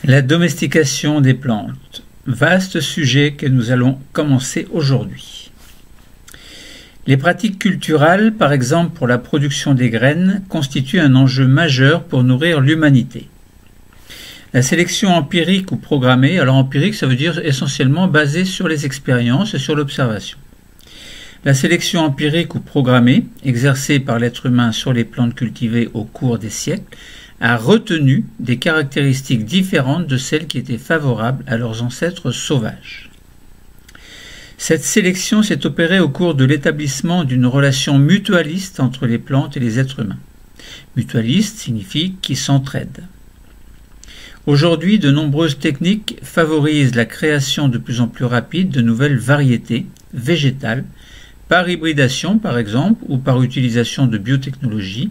La domestication des plantes. Vaste sujet que nous allons commencer aujourd'hui. Les pratiques culturales, par exemple pour la production des graines, constituent un enjeu majeur pour nourrir l'humanité. La sélection empirique ou programmée, alors empirique ça veut dire essentiellement basée sur les expériences et sur l'observation. La sélection empirique ou programmée, exercée par l'être humain sur les plantes cultivées au cours des siècles, a retenu des caractéristiques différentes de celles qui étaient favorables à leurs ancêtres sauvages. Cette sélection s'est opérée au cours de l'établissement d'une relation mutualiste entre les plantes et les êtres humains. Mutualiste signifie qui s'entraident. Aujourd'hui, de nombreuses techniques favorisent la création de plus en plus rapide de nouvelles variétés végétales, par hybridation par exemple, ou par utilisation de biotechnologie,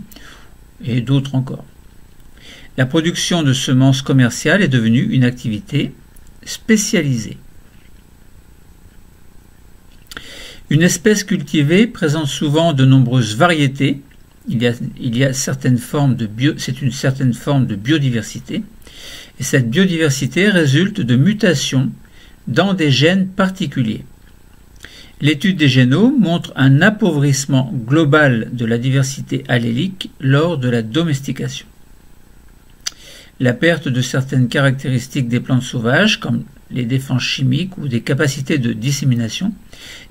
et d'autres encore. La production de semences commerciales est devenue une activité spécialisée. Une espèce cultivée présente souvent de nombreuses variétés. Il y a certaines formes de c'est une certaine forme de biodiversité. Et cette biodiversité résulte de mutations dans des gènes particuliers. L'étude des génomes montre un appauvrissement global de la diversité allélique lors de la domestication. La perte de certaines caractéristiques des plantes sauvages, comme les défenses chimiques ou des capacités de dissémination,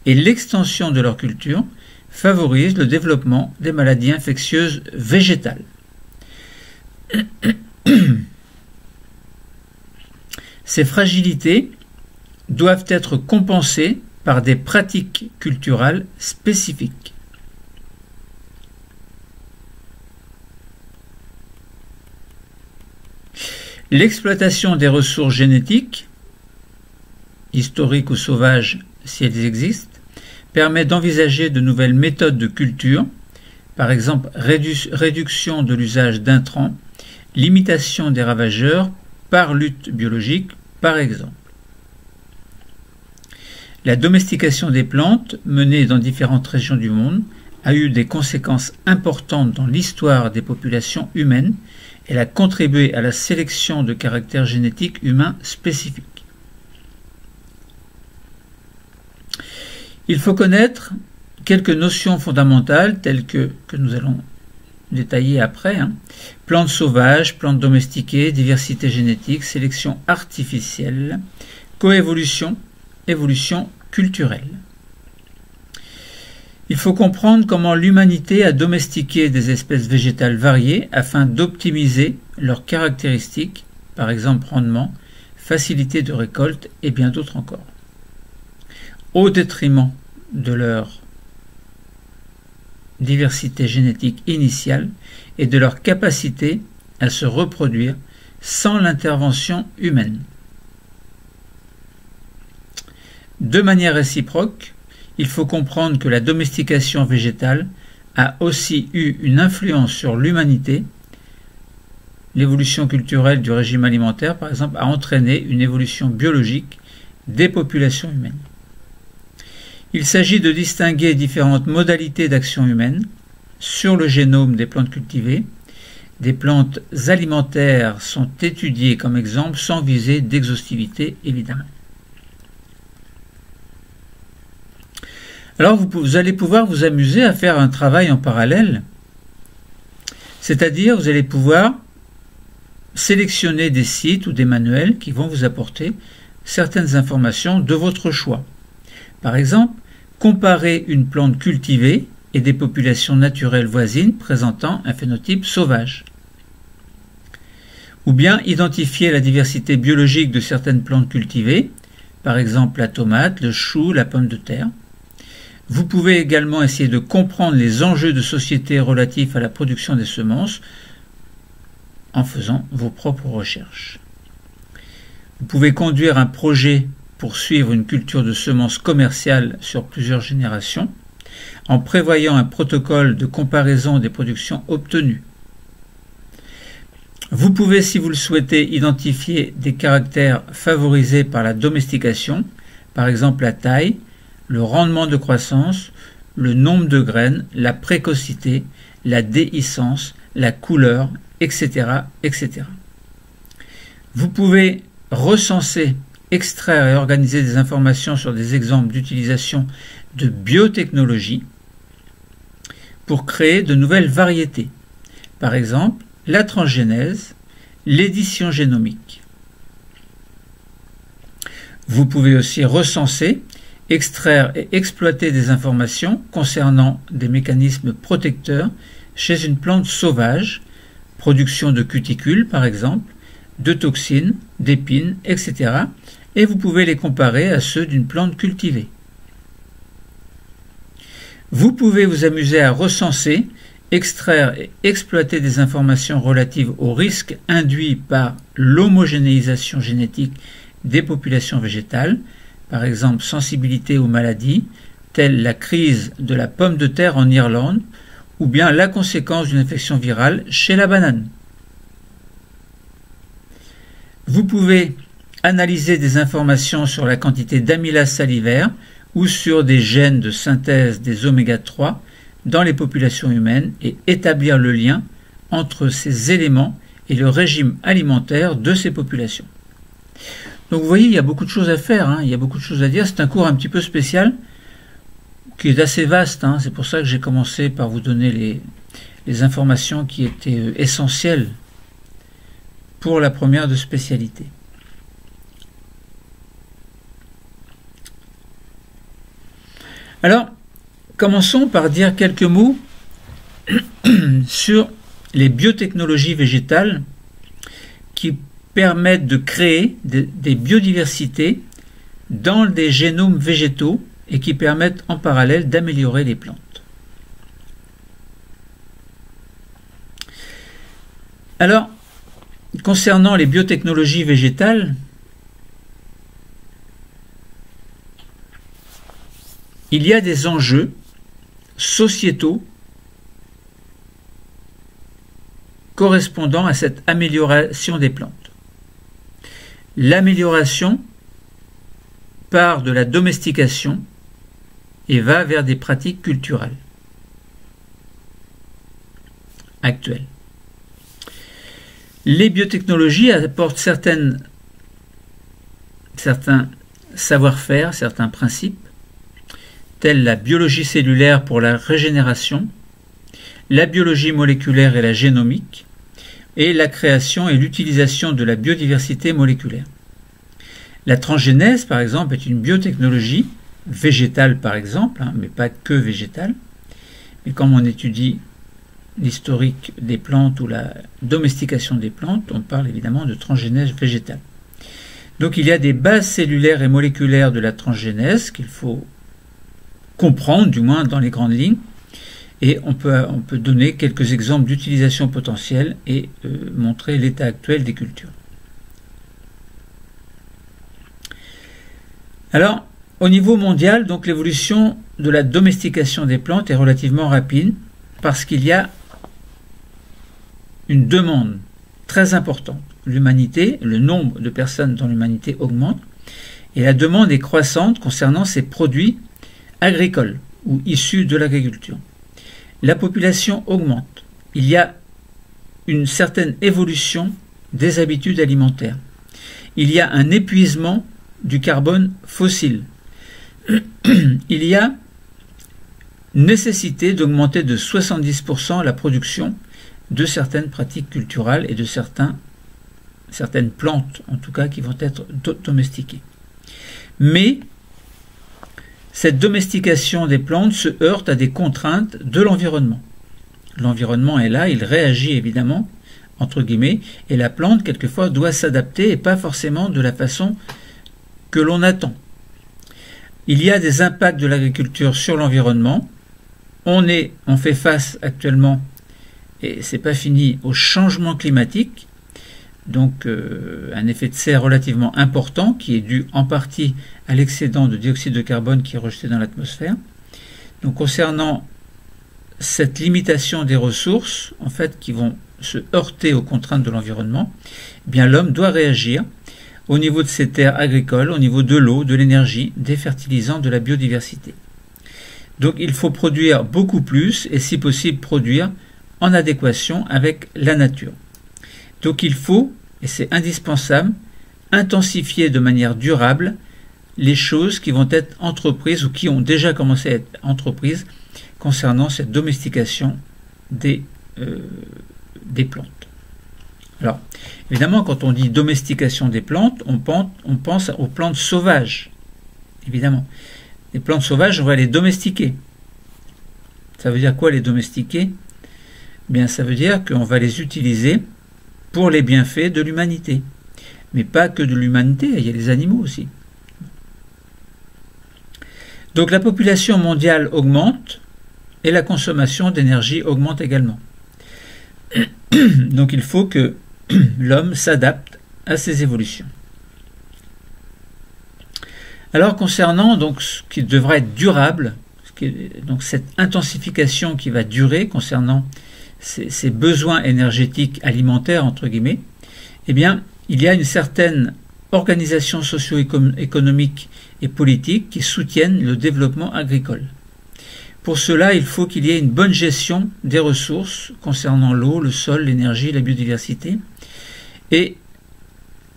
et l'extension de leur culture favorisent le développement des maladies infectieuses végétales. Ces fragilités doivent être compensées par des pratiques culturales spécifiques. L'exploitation des ressources génétiques, historiques ou sauvages si elles existent, permet d'envisager de nouvelles méthodes de culture, par exemple réduction de l'usage d'intrants, limitation des ravageurs par lutte biologique, par exemple. La domestication des plantes, menée dans différentes régions du monde, a eu des conséquences importantes dans l'histoire des populations humaines. Elle a contribué à la sélection de caractères génétiques humains spécifiques. Il faut connaître quelques notions fondamentales telles que nous allons détailler après. Plantes sauvages, plantes domestiquées, diversité génétique, sélection artificielle, coévolution, évolution culturelle. Il faut comprendre comment l'humanité a domestiqué des espèces végétales variées afin d'optimiser leurs caractéristiques, par exemple rendement, facilité de récolte et bien d'autres encore, au détriment de leur diversité génétique initiale et de leur capacité à se reproduire sans l'intervention humaine. De manière réciproque, il faut comprendre que la domestication végétale a aussi eu une influence sur l'humanité. L'évolution culturelle du régime alimentaire, par exemple, a entraîné une évolution biologique des populations humaines. Il s'agit de distinguer différentes modalités d'action humaine sur le génome des plantes cultivées. Des plantes alimentaires sont étudiées comme exemple sans visée d'exhaustivité, évidemment. Alors vous allez pouvoir vous amuser à faire un travail en parallèle, c'est-à-dire vous allez pouvoir sélectionner des sites ou des manuels qui vont vous apporter certaines informations de votre choix. Par exemple, comparer une plante cultivée et des populations naturelles voisines présentant un phénotype sauvage. Ou bien identifier la diversité biologique de certaines plantes cultivées, par exemple la tomate, le chou, la pomme de terre. Vous pouvez également essayer de comprendre les enjeux de société relatifs à la production des semences en faisant vos propres recherches. Vous pouvez conduire un projet pour suivre une culture de semences commerciales sur plusieurs générations en prévoyant un protocole de comparaison des productions obtenues. Vous pouvez, si vous le souhaitez, identifier des caractères favorisés par la domestication, par exemple la taille, le rendement de croissance, le nombre de graines, la précocité, la déhiscence, la couleur, etc., etc. Vous pouvez recenser, extraire et organiser des informations sur des exemples d'utilisation de biotechnologie pour créer de nouvelles variétés. Par exemple, la transgénèse, l'édition génomique. Vous pouvez aussi recenser, extraire et exploiter des informations concernant des mécanismes protecteurs chez une plante sauvage, production de cuticules par exemple, de toxines, d'épines, etc. Et vous pouvez les comparer à ceux d'une plante cultivée. Vous pouvez vous amuser à recenser, extraire et exploiter des informations relatives aux risques induits par l'homogénéisation génétique des populations végétales, par exemple sensibilité aux maladies, telles la crise de la pomme de terre en Irlande, ou bien la conséquence d'une infection virale chez la banane. Vous pouvez analyser des informations sur la quantité d'amylase salivaire ou sur des gènes de synthèse des oméga 3 dans les populations humaines et établir le lien entre ces éléments et le régime alimentaire de ces populations. Donc vous voyez, il y a beaucoup de choses à faire, il y a beaucoup de choses à dire. C'est un cours un petit peu spécial qui est assez vaste. C'est pour ça que j'ai commencé par vous donner les informations qui étaient essentielles pour la première de spécialité. Alors, commençons par dire quelques mots sur les biotechnologies végétales qui permettent de créer des biodiversités dans des génomes végétaux et qui permettent en parallèle d'améliorer les plantes. Alors, concernant les biotechnologies végétales, il y a des enjeux sociétaux correspondant à cette amélioration des plantes. L'amélioration part de la domestication et va vers des pratiques culturelles actuelles. Les biotechnologies apportent certains savoir-faire, certains principes, tels la biologie cellulaire pour la régénération, la biologie moléculaire et la génomique, et la création et l'utilisation de la biodiversité moléculaire. La transgénèse, par exemple, est une biotechnologie végétale, par exemple, mais pas que végétale. Mais quand on étudie l'historique des plantes ou la domestication des plantes, on parle évidemment de transgénèse végétale. Donc il y a des bases cellulaires et moléculaires de la transgénèse qu'il faut comprendre, du moins dans les grandes lignes, et on peut donner quelques exemples d'utilisation potentielle et montrer l'état actuel des cultures. Alors, au niveau mondial, donc l'évolution de la domestication des plantes est relativement rapide parce qu'il y a une demande très importante. L'humanité, le nombre de personnes dans l'humanité augmente et la demande est croissante concernant ces produits agricoles ou issus de l'agriculture. La population augmente. Il y a une certaine évolution des habitudes alimentaires. Il y a un épuisement du carbone fossile. Il y a nécessité d'augmenter de 70% la production de certaines pratiques culturelles et de certaines plantes, en tout cas, qui vont être domestiquées. Mais cette domestication des plantes se heurte à des contraintes de l'environnement. L'environnement est là, il réagit évidemment, entre guillemets, et la plante, quelquefois, doit s'adapter et pas forcément de la façon que l'on attend. Il y a des impacts de l'agriculture sur l'environnement. On fait face actuellement, et c'est pas fini, au changement climatique, donc un effet de serre relativement important qui est dû en partie à l'excédent de dioxyde de carbone qui est rejeté dans l'atmosphère. Donc concernant cette limitation des ressources, en fait, qui vont se heurter aux contraintes de l'environnement, eh bien l'homme doit réagir au niveau de ses terres agricoles, au niveau de l'eau, de l'énergie, des fertilisants, de la biodiversité. Donc il faut produire beaucoup plus et si possible produire en adéquation avec la nature. Donc il faut, et et c'est indispensable, intensifier de manière durable les choses qui vont être entreprises ou qui ont déjà commencé à être entreprises concernant cette domestication des plantes. Alors, évidemment, quand on dit domestication des plantes, on pense aux plantes sauvages, évidemment. Les plantes sauvages, on va les domestiquer. Ça veut dire quoi, les domestiquer? Bien, ça veut dire qu'on va les utiliser pour les bienfaits de l'humanité. Mais pas que de l'humanité, il y a les animaux aussi. Donc la population mondiale augmente et la consommation d'énergie augmente également. Donc il faut que l'homme s'adapte à ces évolutions. Alors concernant donc ce qui devrait être durable, donc cette intensification qui va durer concernant ces besoins énergétiques alimentaires entre guillemets, eh bien il y a une certaine organisation socio-économique et politique qui soutiennent le développement agricole. Pour cela, il faut qu'il y ait une bonne gestion des ressources concernant l'eau, le sol, l'énergie, la biodiversité. Et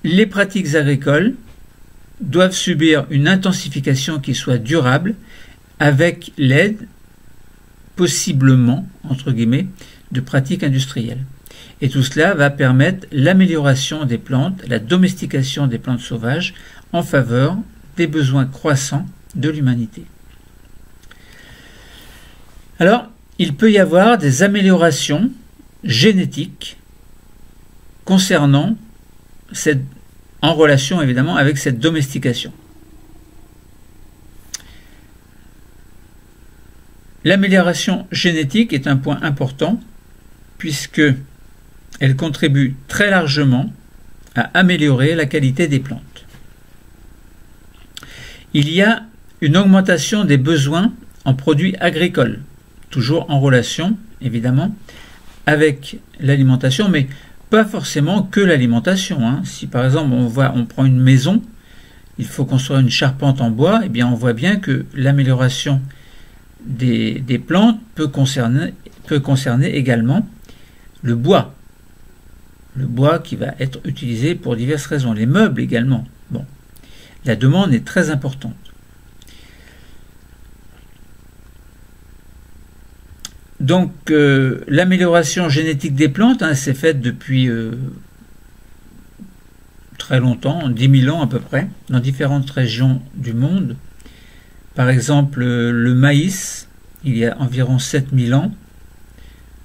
les pratiques agricoles doivent subir une intensification qui soit durable avec l'aide, possiblement, entre guillemets, de pratiques industrielles. Et tout cela va permettre l'amélioration des plantes, la domestication des plantes sauvages en faveur des besoins croissants de l'humanité. Alors, il peut y avoir des améliorations génétiques concernant en relation évidemment avec cette domestication. L'amélioration génétique est un point important puisque elle contribue très largement à améliorer la qualité des plantes. Il y a une augmentation des besoins en produits agricoles, toujours en relation, évidemment, avec l'alimentation, mais pas forcément que l'alimentation. Si par exemple on prend une maison, il faut construire une charpente en bois, eh bien on voit bien que l'amélioration des plantes peut concerner également le bois. Le bois qui va être utilisé pour diverses raisons. Les meubles également. Bon, la demande est très importante. Donc, l'amélioration génétique des plantes, s'est faite depuis très longtemps, 10 000 ans à peu près, dans différentes régions du monde. Par exemple, le maïs, il y a environ 7 000 ans,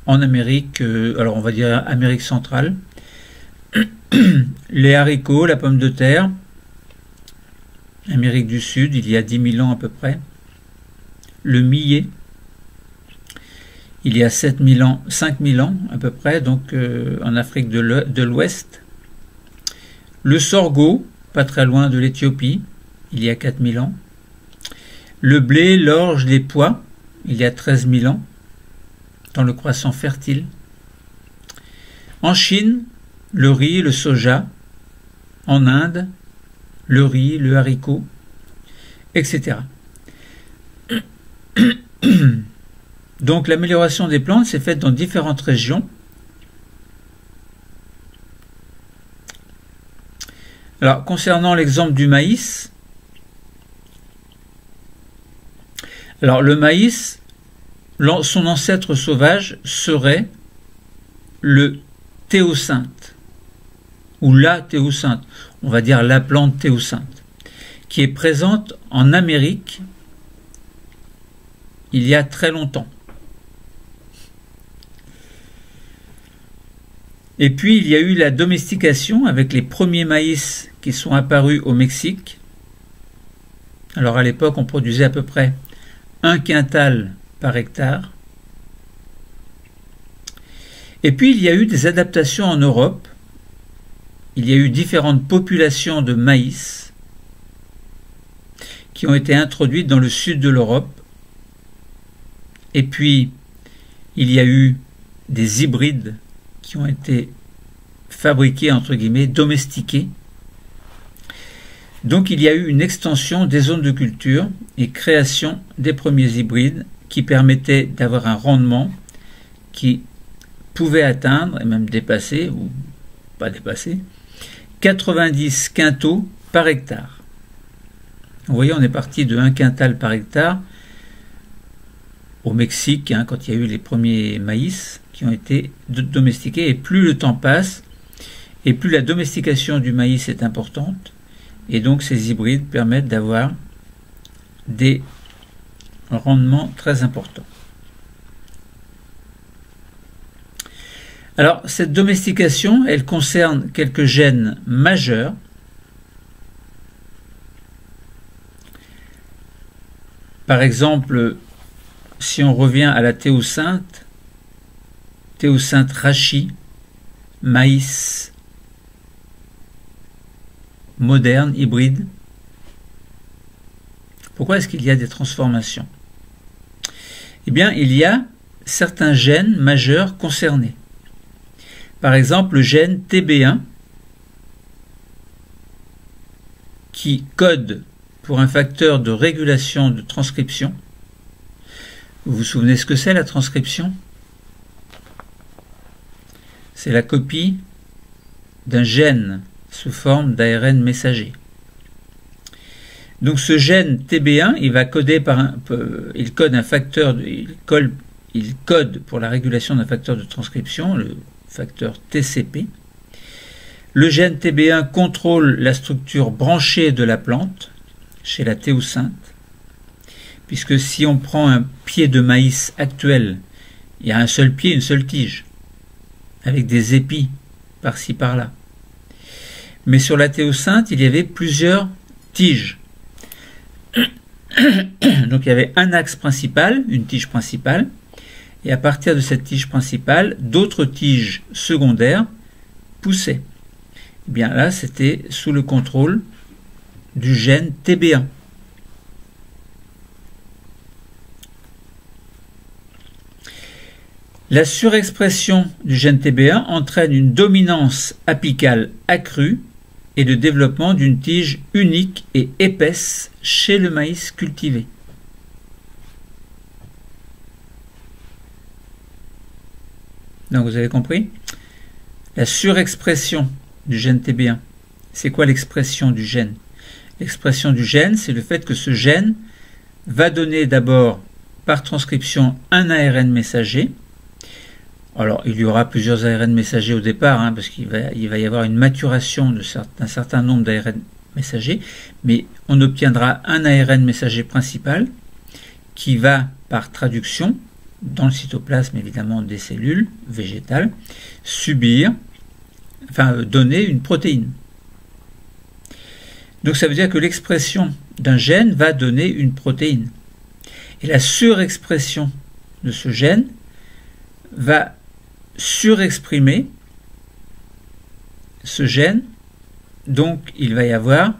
en Amérique, alors on va dire Amérique centrale. Les haricots, la pomme de terre, Amérique du Sud, il y a 10 000 ans à peu près. Le millet, il y a 5 000 ans à peu près, donc en Afrique de l'Ouest. Le sorgho, pas très loin de l'Éthiopie, il y a 4 000 ans. Le blé, l'orge, les pois, il y a 13 000 ans, dans le croissant fertile. En Chine, le riz, le soja. En Inde, le riz, le haricot, etc. Donc l'amélioration des plantes s'est faite dans différentes régions. Alors concernant l'exemple du maïs, alors le maïs, son ancêtre sauvage serait le théocinthe, ou la théocinthe, on va dire la plante théocinthe, qui est présente en Amérique il y a très longtemps. Et puis il y a eu la domestication avec les premiers maïs qui sont apparus au Mexique. Alors à l'époque on produisait à peu près 1 quintal par hectare. Et puis il y a eu des adaptations en Europe. Il y a eu différentes populations de maïs qui ont été introduites dans le sud de l'Europe. Et puis il y a eu des hybrides qui ont été fabriqués, entre guillemets, domestiqués. Donc il y a eu une extension des zones de culture et création des premiers hybrides qui permettaient d'avoir un rendement qui pouvait atteindre, et même dépasser, ou pas dépasser, 90 quintaux par hectare. Vous voyez, on est parti de 1 quintal par hectare au Mexique, hein, quand il y a eu les premiers maïs qui ont été domestiqués. Et plus le temps passe, et plus la domestication du maïs est importante, et donc ces hybrides permettent d'avoir des rendements très importants. Alors, cette domestication, elle concerne quelques gènes majeurs. Par exemple, si on revient à la théocynthe rachis, maïs moderne, hybride. Pourquoi est-ce qu'il y a des transformations? Eh bien, il y a certains gènes majeurs concernés. Par exemple, le gène TB1 qui code pour un facteur de régulation de transcription. Vous vous souvenez ce que c'est la transcription? C'est la copie d'un gène sous forme d'ARN messager. Donc ce gène TB1, il va coder il code pour la régulation d'un facteur de transcription, le facteur TCP. Le gène TB1 contrôle la structure branchée de la plante chez la théocynthe, puisque si on prend un pied de maïs actuel, il y a un seul pied, une seule tige, avec des épis par-ci par-là. Mais sur la théocynthe, il y avait plusieurs tiges. Donc il y avait un axe principal, une tige principale, et à partir de cette tige principale, d'autres tiges secondaires poussaient. Et bien là, c'était sous le contrôle du gène TB1. La surexpression du gène TB1 entraîne une dominance apicale accrue et le développement d'une tige unique et épaisse chez le maïs cultivé. Donc vous avez compris? La surexpression du gène TB1. C'est quoi l'expression du gène? L'expression du gène, c'est le fait que ce gène va donner d'abord par transcription un ARN messager. Alors, il y aura plusieurs ARN messagers au départ, hein, parce qu'il va y avoir une maturation d'un certain nombre d'ARN messagers, mais on obtiendra un ARN messager principal qui va, par traduction, dans le cytoplasme évidemment des cellules végétales, donner une protéine. Donc ça veut dire que l'expression d'un gène va donner une protéine. Et la surexpression de ce gène va surexprimer ce gène, donc il va y avoir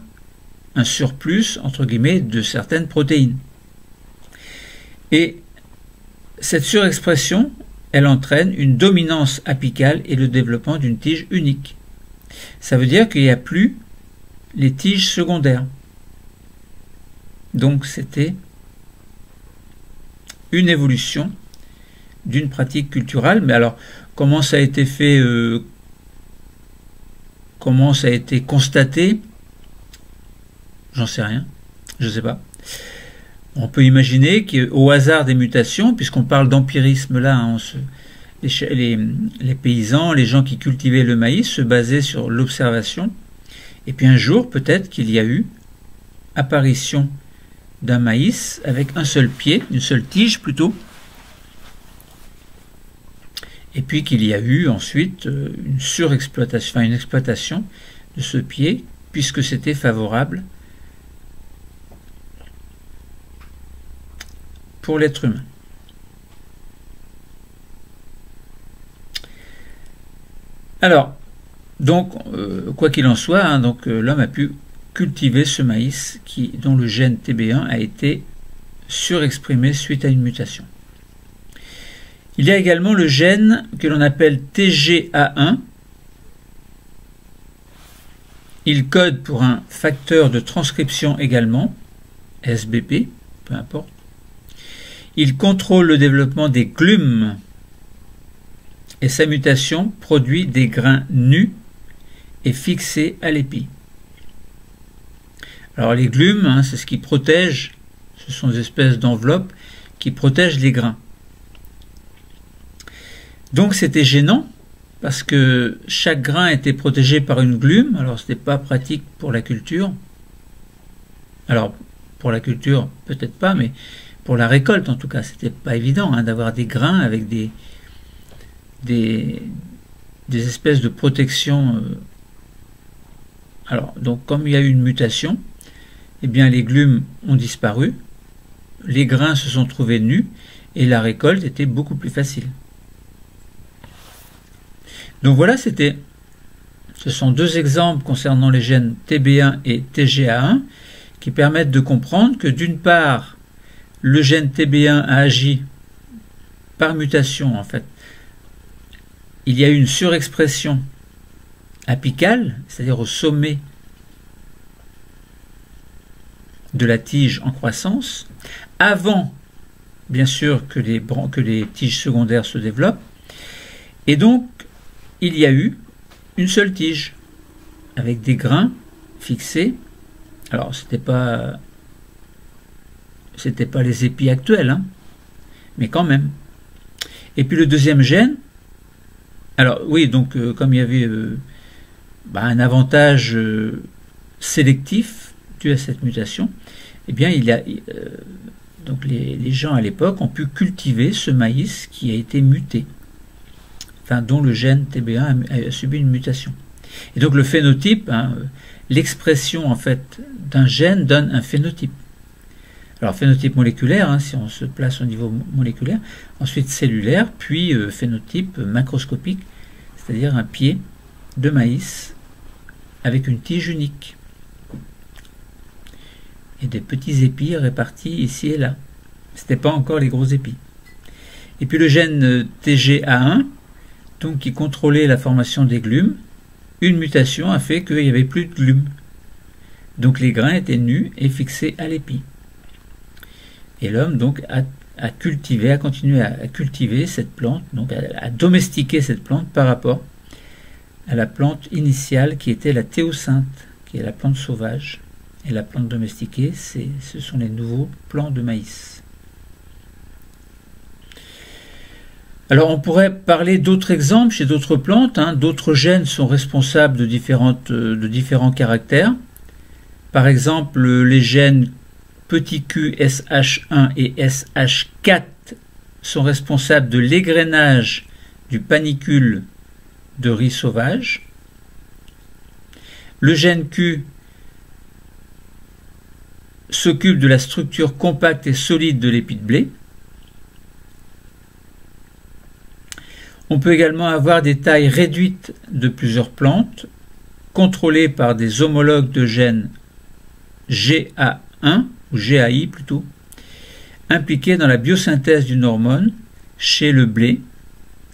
un surplus entre guillemets de certaines protéines. Et cette surexpression, elle entraîne une dominance apicale et le développement d'une tige unique. Ça veut dire qu'il n'y a plus les tiges secondaires. Donc c'était une évolution d'une pratique culturelle. Mais alors, comment ça a été fait, comment ça a été constaté? J'en sais rien, je ne sais pas. On peut imaginer qu'au hasard des mutations, puisqu'on parle d'empirisme là, hein, les paysans, les gens qui cultivaient le maïs se basaient sur l'observation. Et puis un jour, peut-être qu'il y a eu apparition d'un maïs avec un seul pied, une seule tige plutôt, et puis qu'il y a eu ensuite une surexploitation, une exploitation de ce pied, puisque c'était favorable pour l'être humain. Alors, donc, quoi qu'il en soit, hein, l'homme a pu cultiver ce maïs dont le gène TB1 a été surexprimé suite à une mutation. Il y a également le gène que l'on appelle TGA1. Il code pour un facteur de transcription également, SBP, peu importe. Il contrôle le développement des glumes et sa mutation produit des grains nus et fixé à l'épi. Alors les glumes, hein, c'est ce qui protège, ce sont des espèces d'enveloppes qui protègent les grains. Donc c'était gênant parce que chaque grain était protégé par une glume, alors ce n'était pas pratique pour la culture. Alors pour la culture peut-être pas, mais pour la récolte en tout cas, c'était pas évident hein, d'avoir des grains avec des espèces de protection. Alors donc comme il y a eu une mutation, eh bien les glumes ont disparu, les grains se sont trouvés nus et la récolte était beaucoup plus facile. Donc voilà, ce sont deux exemples concernant les gènes TB1 et TGA1 qui permettent de comprendre que d'une part, le gène TB1 a agi par mutation en fait. Il y a eu une surexpression apicale, c'est-à-dire au sommet de la tige en croissance, avant bien sûr que les tiges secondaires se développent, et donc il y a eu une seule tige avec des grains fixés. Alors c'était pas les épis actuels, hein, mais quand même. Et puis le deuxième gène, alors oui, donc comme il y avait un avantage sélectif dû à cette mutation, eh bien donc les gens à l'époque ont pu cultiver ce maïs qui a été muté, enfin dont le gène TB1 a subi une mutation. Et donc le phénotype, hein, l'expression en fait d'un gène donne un phénotype. Alors phénotype moléculaire, hein, si on se place au niveau moléculaire, ensuite cellulaire, puis phénotype macroscopique, c'est-à-dire un pied de maïs avec une tige unique et des petits épis répartis ici et là. Ce n'était pas encore les gros épis. Et puis le gène TGA1, donc qui contrôlait la formation des glumes, une mutation a fait qu'il n'y avait plus de glumes. Donc les grains étaient nus et fixés à l'épi. Et l'homme donc a continué à cultiver cette plante, donc à domestiquer cette plante par rapport à la plante initiale qui était la théocinthe, qui est la plante sauvage. Et la plante domestiquée, ce sont les nouveaux plants de maïs. Alors on pourrait parler d'autres exemples chez d'autres plantes, hein. D'autres gènes sont responsables de différents caractères. Par exemple, les gènes petit q, SH1 et SH4 sont responsables de l'égrainage du panicule de riz sauvage. Le gène Q s'occupe de la structure compacte et solide de l'épi de blé. On peut également avoir des tailles réduites de plusieurs plantes, contrôlées par des homologues de gènes GA1, ou GAI plutôt, impliqués dans la biosynthèse d'une hormone chez le blé,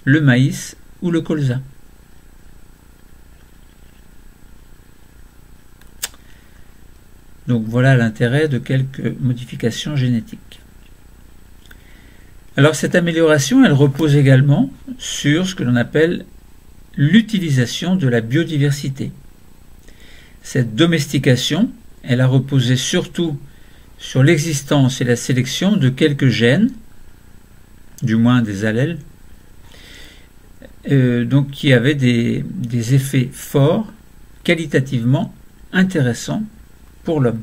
le maïs ou le colza. Donc voilà l'intérêt de quelques modifications génétiques. Alors cette amélioration, elle repose également sur ce que l'on appelle l'utilisation de la biodiversité. Cette domestication, elle a reposé surtout sur l'existence et la sélection de quelques gènes, du moins des allèles, donc qui avaient des effets forts, qualitativement intéressants pour l'homme.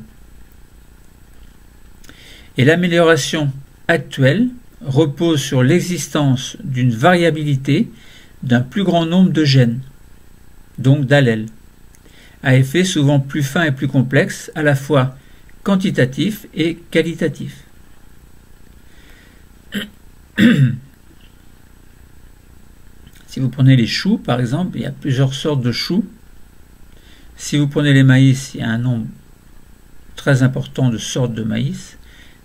Et l'amélioration actuelle repose sur l'existence d'une variabilité d'un plus grand nombre de gènes, donc d'allèles, à effet souvent plus fin et plus complexe, à la fois quantitatif et qualitatif. Si vous prenez les choux, par exemple, il y a plusieurs sortes de choux. Si vous prenez les maïs, il y a un nombre très important de sortes de maïs.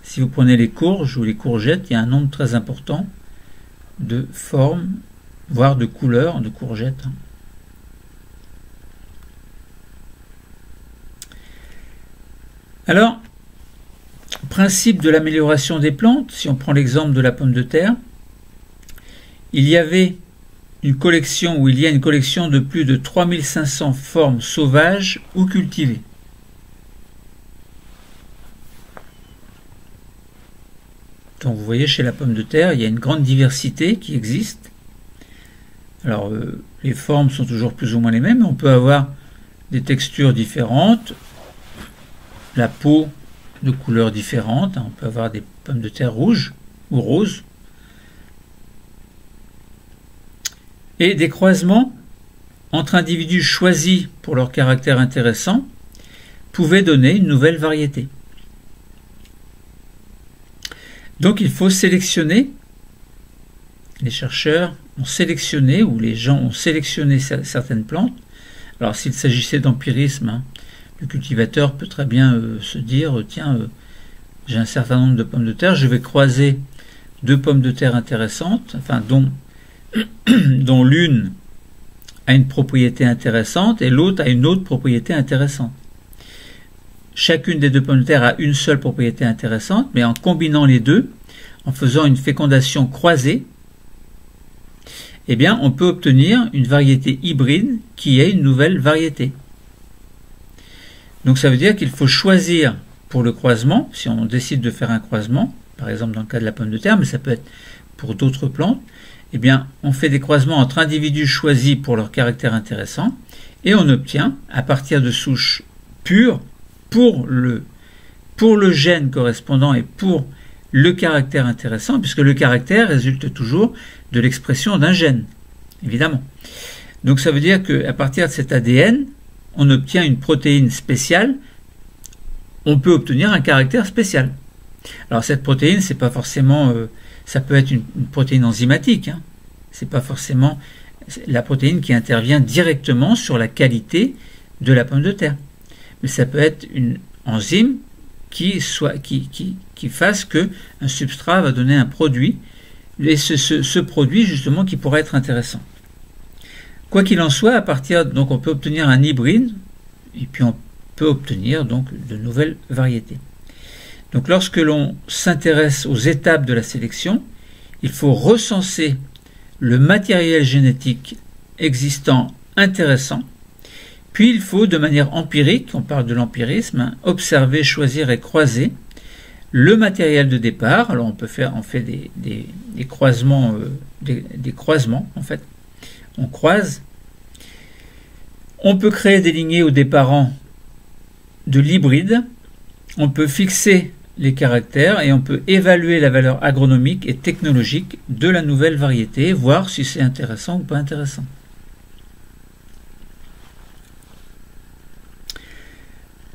Si vous prenez les courges ou les courgettes, il y a un nombre très important de formes, voire de couleurs de courgettes. Alors, principe de l'amélioration des plantes, si on prend l'exemple de la pomme de terre, il y avait une collection où il y a une collection de plus de 3500 formes sauvages ou cultivées. Donc vous voyez, chez la pomme de terre, il y a une grande diversité qui existe. Alors les formes sont toujours plus ou moins les mêmes, mais on peut avoir des textures différentes, la peau de couleurs différentes, on peut avoir des pommes de terre rouges ou roses, et des croisements entre individus choisis pour leur caractère intéressant pouvaient donner une nouvelle variété. Donc il faut sélectionner, les chercheurs ont sélectionné, ou les gens ont sélectionné certaines plantes. Alors s'il s'agissait d'empirisme, le cultivateur peut très bien se dire, tiens, j'ai un certain nombre de pommes de terre, je vais croiser deux pommes de terre intéressantes, enfin dont l'une a une propriété intéressante et l'autre a une autre propriété intéressante. Chacune des deux pommes de terre a une seule propriété intéressante, mais en combinant les deux, en faisant une fécondation croisée, eh bien, on peut obtenir une variété hybride qui est une nouvelle variété. Donc ça veut dire qu'il faut choisir pour le croisement, si on décide de faire un croisement, par exemple dans le cas de la pomme de terre, mais ça peut être pour d'autres plantes, eh bien, on fait des croisements entre individus choisis pour leur caractère intéressant, et on obtient, à partir de souches pures, pour le gène correspondant et pour le caractère intéressant, puisque le caractère résulte toujours de l'expression d'un gène, évidemment. Donc ça veut dire qu'à partir de cet ADN, on obtient une protéine spéciale, on peut obtenir un caractère spécial. Alors cette protéine, c'est pas forcément, ça peut être une protéine enzymatique, hein. C'est pas forcément la protéine qui intervient directement sur la qualité de la pomme de terre. Mais ça peut être une enzyme qui fasse que un substrat va donner un produit, et ce produit justement qui pourrait être intéressant. Quoi qu'il en soit, à partir donc on peut obtenir un hybride, et puis on peut obtenir donc de nouvelles variétés. Donc lorsque l'on s'intéresse aux étapes de la sélection, il faut recenser le matériel génétique existant intéressant. Puis il faut, de manière empirique, on parle de l'empirisme, observer, choisir et croiser le matériel de départ. Alors on fait des croisements, des croisements en fait. On croise. On peut créer des lignées ou des parents de l'hybride. On peut fixer les caractères et on peut évaluer la valeur agronomique et technologique de la nouvelle variété, voir si c'est intéressant ou pas intéressant.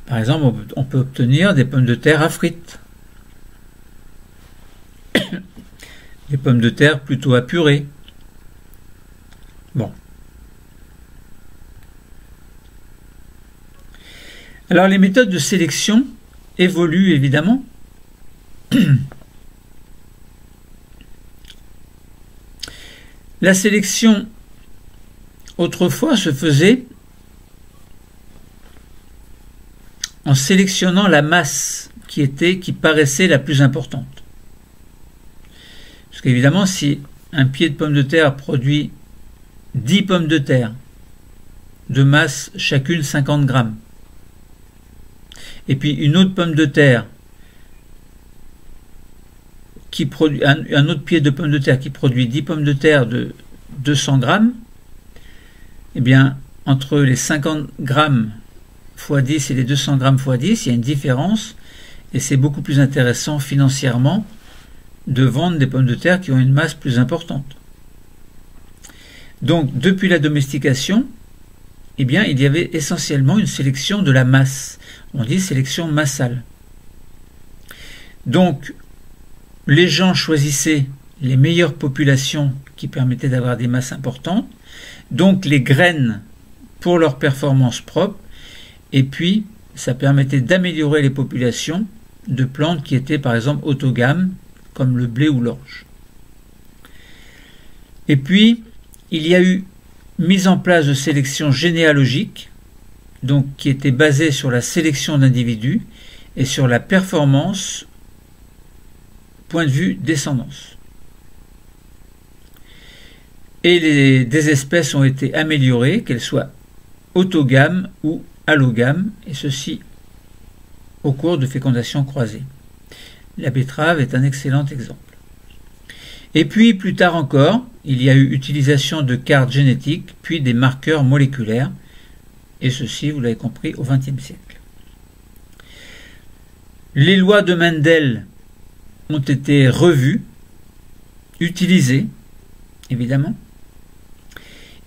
Par exemple, on peut obtenir des pommes de terre à frites, des pommes de terre plutôt à purée. Bon. Alors les méthodes de sélection évoluent évidemment. La sélection autrefois se faisait en sélectionnant la masse qui paraissait la plus importante. Parce qu'évidemment, si un pied de pomme de terre produit 10 pommes de terre de masse chacune 50 grammes, et puis une autre pomme de terre qui produit un autre pied de pomme de terre qui produit 10 pommes de terre de 200 grammes, eh bien, entre les 50 grammes x 10 et les 200 grammes x 10, il y a une différence et c'est beaucoup plus intéressant financièrement de vendre des pommes de terre qui ont une masse plus importante. Donc, depuis la domestication, eh bien, il y avait essentiellement une sélection de la masse. On dit sélection massale. Donc, les gens choisissaient les meilleures populations qui permettaient d'avoir des masses importantes, donc les graines pour leur performance propre, et puis ça permettait d'améliorer les populations de plantes qui étaient par exemple haut de gamme, comme le blé ou l'orge. Et puis, il y a eu mise en place de sélection généalogique, donc qui était basée sur la sélection d'individus et sur la performance point de vue descendance. et des espèces ont été améliorées, qu'elles soient autogames ou allogames, et ceci au cours de fécondation croisée. La betterave est un excellent exemple. Et puis, plus tard encore, il y a eu utilisation de cartes génétiques, puis des marqueurs moléculaires, et ceci, vous l'avez compris, au XXe siècle. Les lois de Mendel ont été revues, utilisées, évidemment.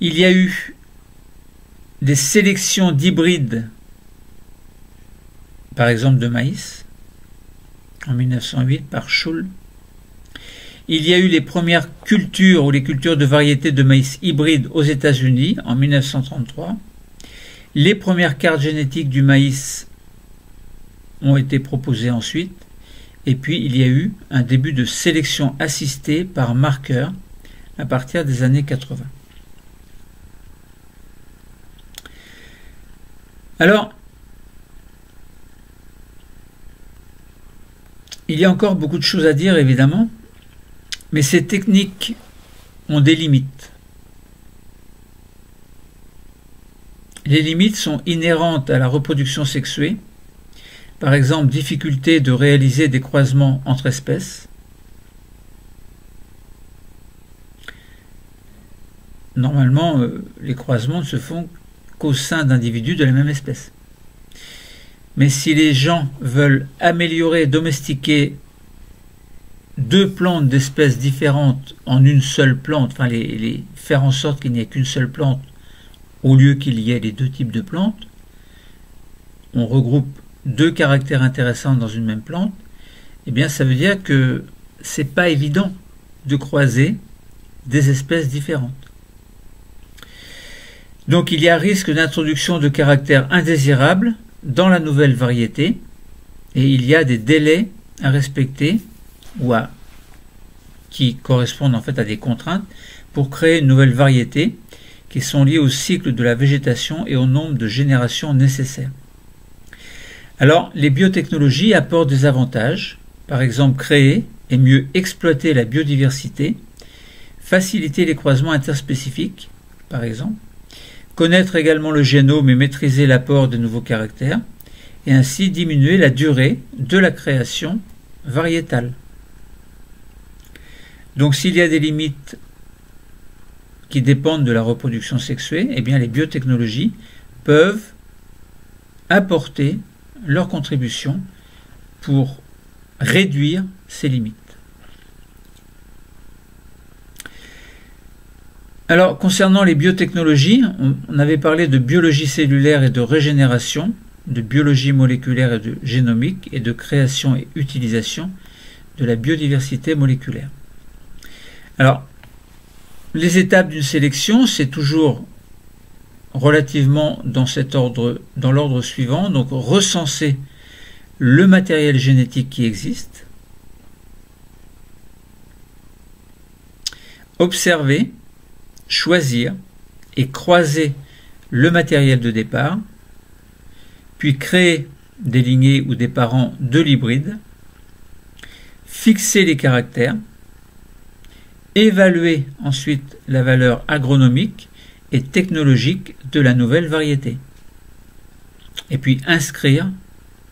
Il y a eu des sélections d'hybrides, par exemple de maïs, en 1908 par Schull. Il y a eu les premières cultures ou les cultures de variétés de maïs hybrides aux États-Unis en 1933. Les premières cartes génétiques du maïs ont été proposées ensuite. Et puis il y a eu un début de sélection assistée par marqueur à partir des années 80. Alors, il y a encore beaucoup de choses à dire évidemment, mais ces techniques ont des limites. Les limites sont inhérentes à la reproduction sexuée, par exemple difficulté de réaliser des croisements entre espèces. Normalement, les croisements ne se font qu'au sein d'individus de la même espèce. Mais si les gens veulent améliorer, domestiquer deux plantes d'espèces différentes en une seule plante, enfin les faire en sorte qu'il n'y ait qu'une seule plante au lieu qu'il y ait les deux types de plantes, on regroupe deux caractères intéressants dans une même plante, eh bien ça veut dire que c'est pas évident de croiser des espèces différentes. Donc il y a risque d'introduction de caractères indésirables dans la nouvelle variété et il y a des délais à respecter qui correspondent en fait à des contraintes pour créer une nouvelle variété qui sont liées au cycle de la végétation et au nombre de générations nécessaires. Alors, les biotechnologies apportent des avantages, par exemple créer et mieux exploiter la biodiversité, faciliter les croisements interspécifiques, par exemple, connaître également le génome et maîtriser l'apport de nouveaux caractères, et ainsi diminuer la durée de la création variétale. Donc s'il y a des limites qui dépendent de la reproduction sexuée, eh bien les biotechnologies peuvent apporter leur contribution pour réduire ces limites. Alors, concernant les biotechnologies, on avait parlé de biologie cellulaire et de régénération, de biologie moléculaire et de génomique, et de création et utilisation de la biodiversité moléculaire. Alors, les étapes d'une sélection, c'est toujours relativement dans l'ordre suivant, donc recenser le matériel génétique qui existe, observer, choisir et croiser le matériel de départ, puis créer des lignées ou des parents de l'hybride, fixer les caractères, évaluer ensuite la valeur agronomique et technologique de la nouvelle variété, et puis inscrire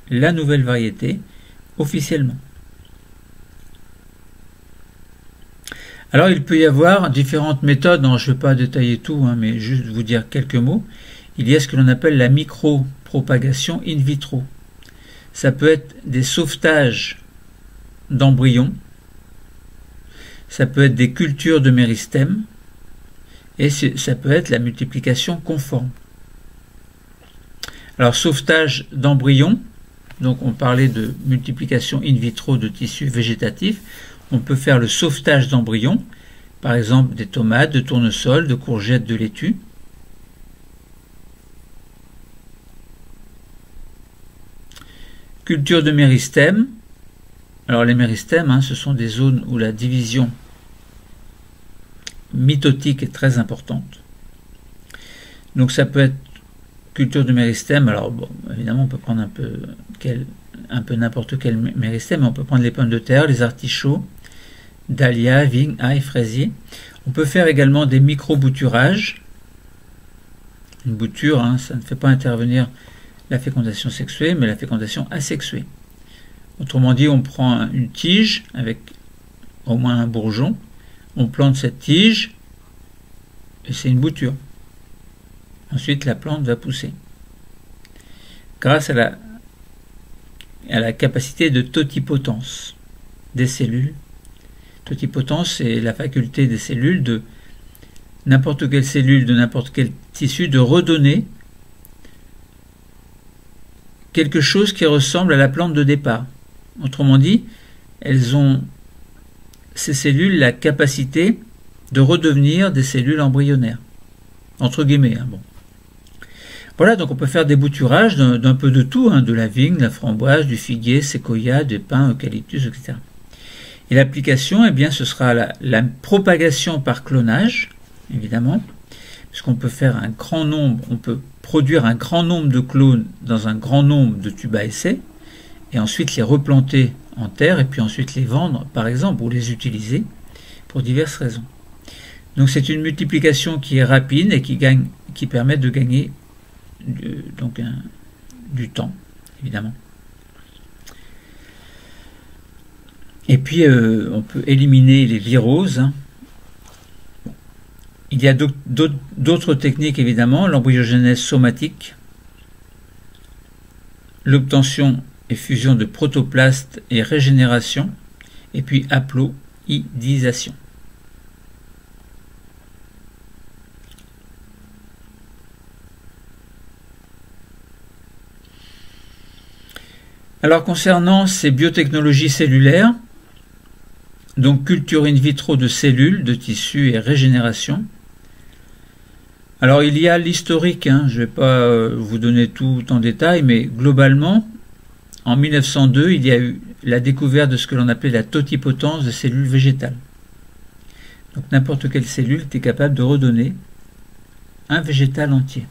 la nouvelle variété officiellement. Alors il peut y avoir différentes méthodes, je ne vais pas détailler tout, mais juste vous dire quelques mots. Il y a ce que l'on appelle la micropropagation in vitro. Ça peut être des sauvetages d'embryons, ça peut être des cultures de méristèmes, et ça peut être la multiplication conforme. Alors sauvetage d'embryons, donc on parlait de multiplication in vitro de tissus végétatifs, on peut faire le sauvetage d'embryons, par exemple des tomates, de tournesols, de courgettes, de laitue. Culture de méristèmes. Alors les méristèmes, ce sont des zones où la division mitotique est très importante. Donc ça peut être culture de méristème. Alors bon, évidemment on peut prendre un peu n'importe quel méristème, mais on peut prendre les pommes de terre, les artichauts, dahlia, vigne, ail, fraisier. On peut faire également des micro-bouturages. Une bouture, hein, ça ne fait pas intervenir la fécondation sexuée, mais la fécondation asexuée. Autrement dit, on prend une tige avec au moins un bourgeon, on plante cette tige, et c'est une bouture. Ensuite, la plante va pousser. Grâce à la capacité de totipotence des cellules. Totipotence, c'est la faculté des cellules de n'importe quelle cellule, de n'importe quel tissu, de redonner quelque chose qui ressemble à la plante de départ. Autrement dit, elles ont, ces cellules, la capacité de redevenir des cellules embryonnaires. Entre guillemets, hein, bon. Voilà, donc on peut faire des bouturages d'un peu de tout, hein, de la vigne, de la framboise, du figuier, séquoia, du pin, eucalyptus, etc. Et l'application, eh bien, ce sera la propagation par clonage, évidemment, puisqu'on peut faire un grand nombre, on peut produire un grand nombre de clones dans un grand nombre de tubes à essai, et ensuite les replanter en terre, et puis ensuite les vendre, par exemple, ou les utiliser pour diverses raisons. Donc c'est une multiplication qui est rapide et qui permet de gagner du temps, évidemment. Et puis on peut éliminer les viroses. Hein. Bon. Il y a d'autres techniques, évidemment, l'embryogenèse somatique, l'obtention et fusion de protoplastes et régénération, et puis haploïdisation. Alors concernant ces biotechnologies cellulaires, donc culture in vitro de cellules, de tissus et régénération. Alors il y a l'historique, hein, je ne vais pas vous donner tout en détail, mais globalement, en 1902, il y a eu la découverte de ce que l'on appelait la totipotence de cellules végétales. Donc n'importe quelle cellule était capable de redonner un végétal entier.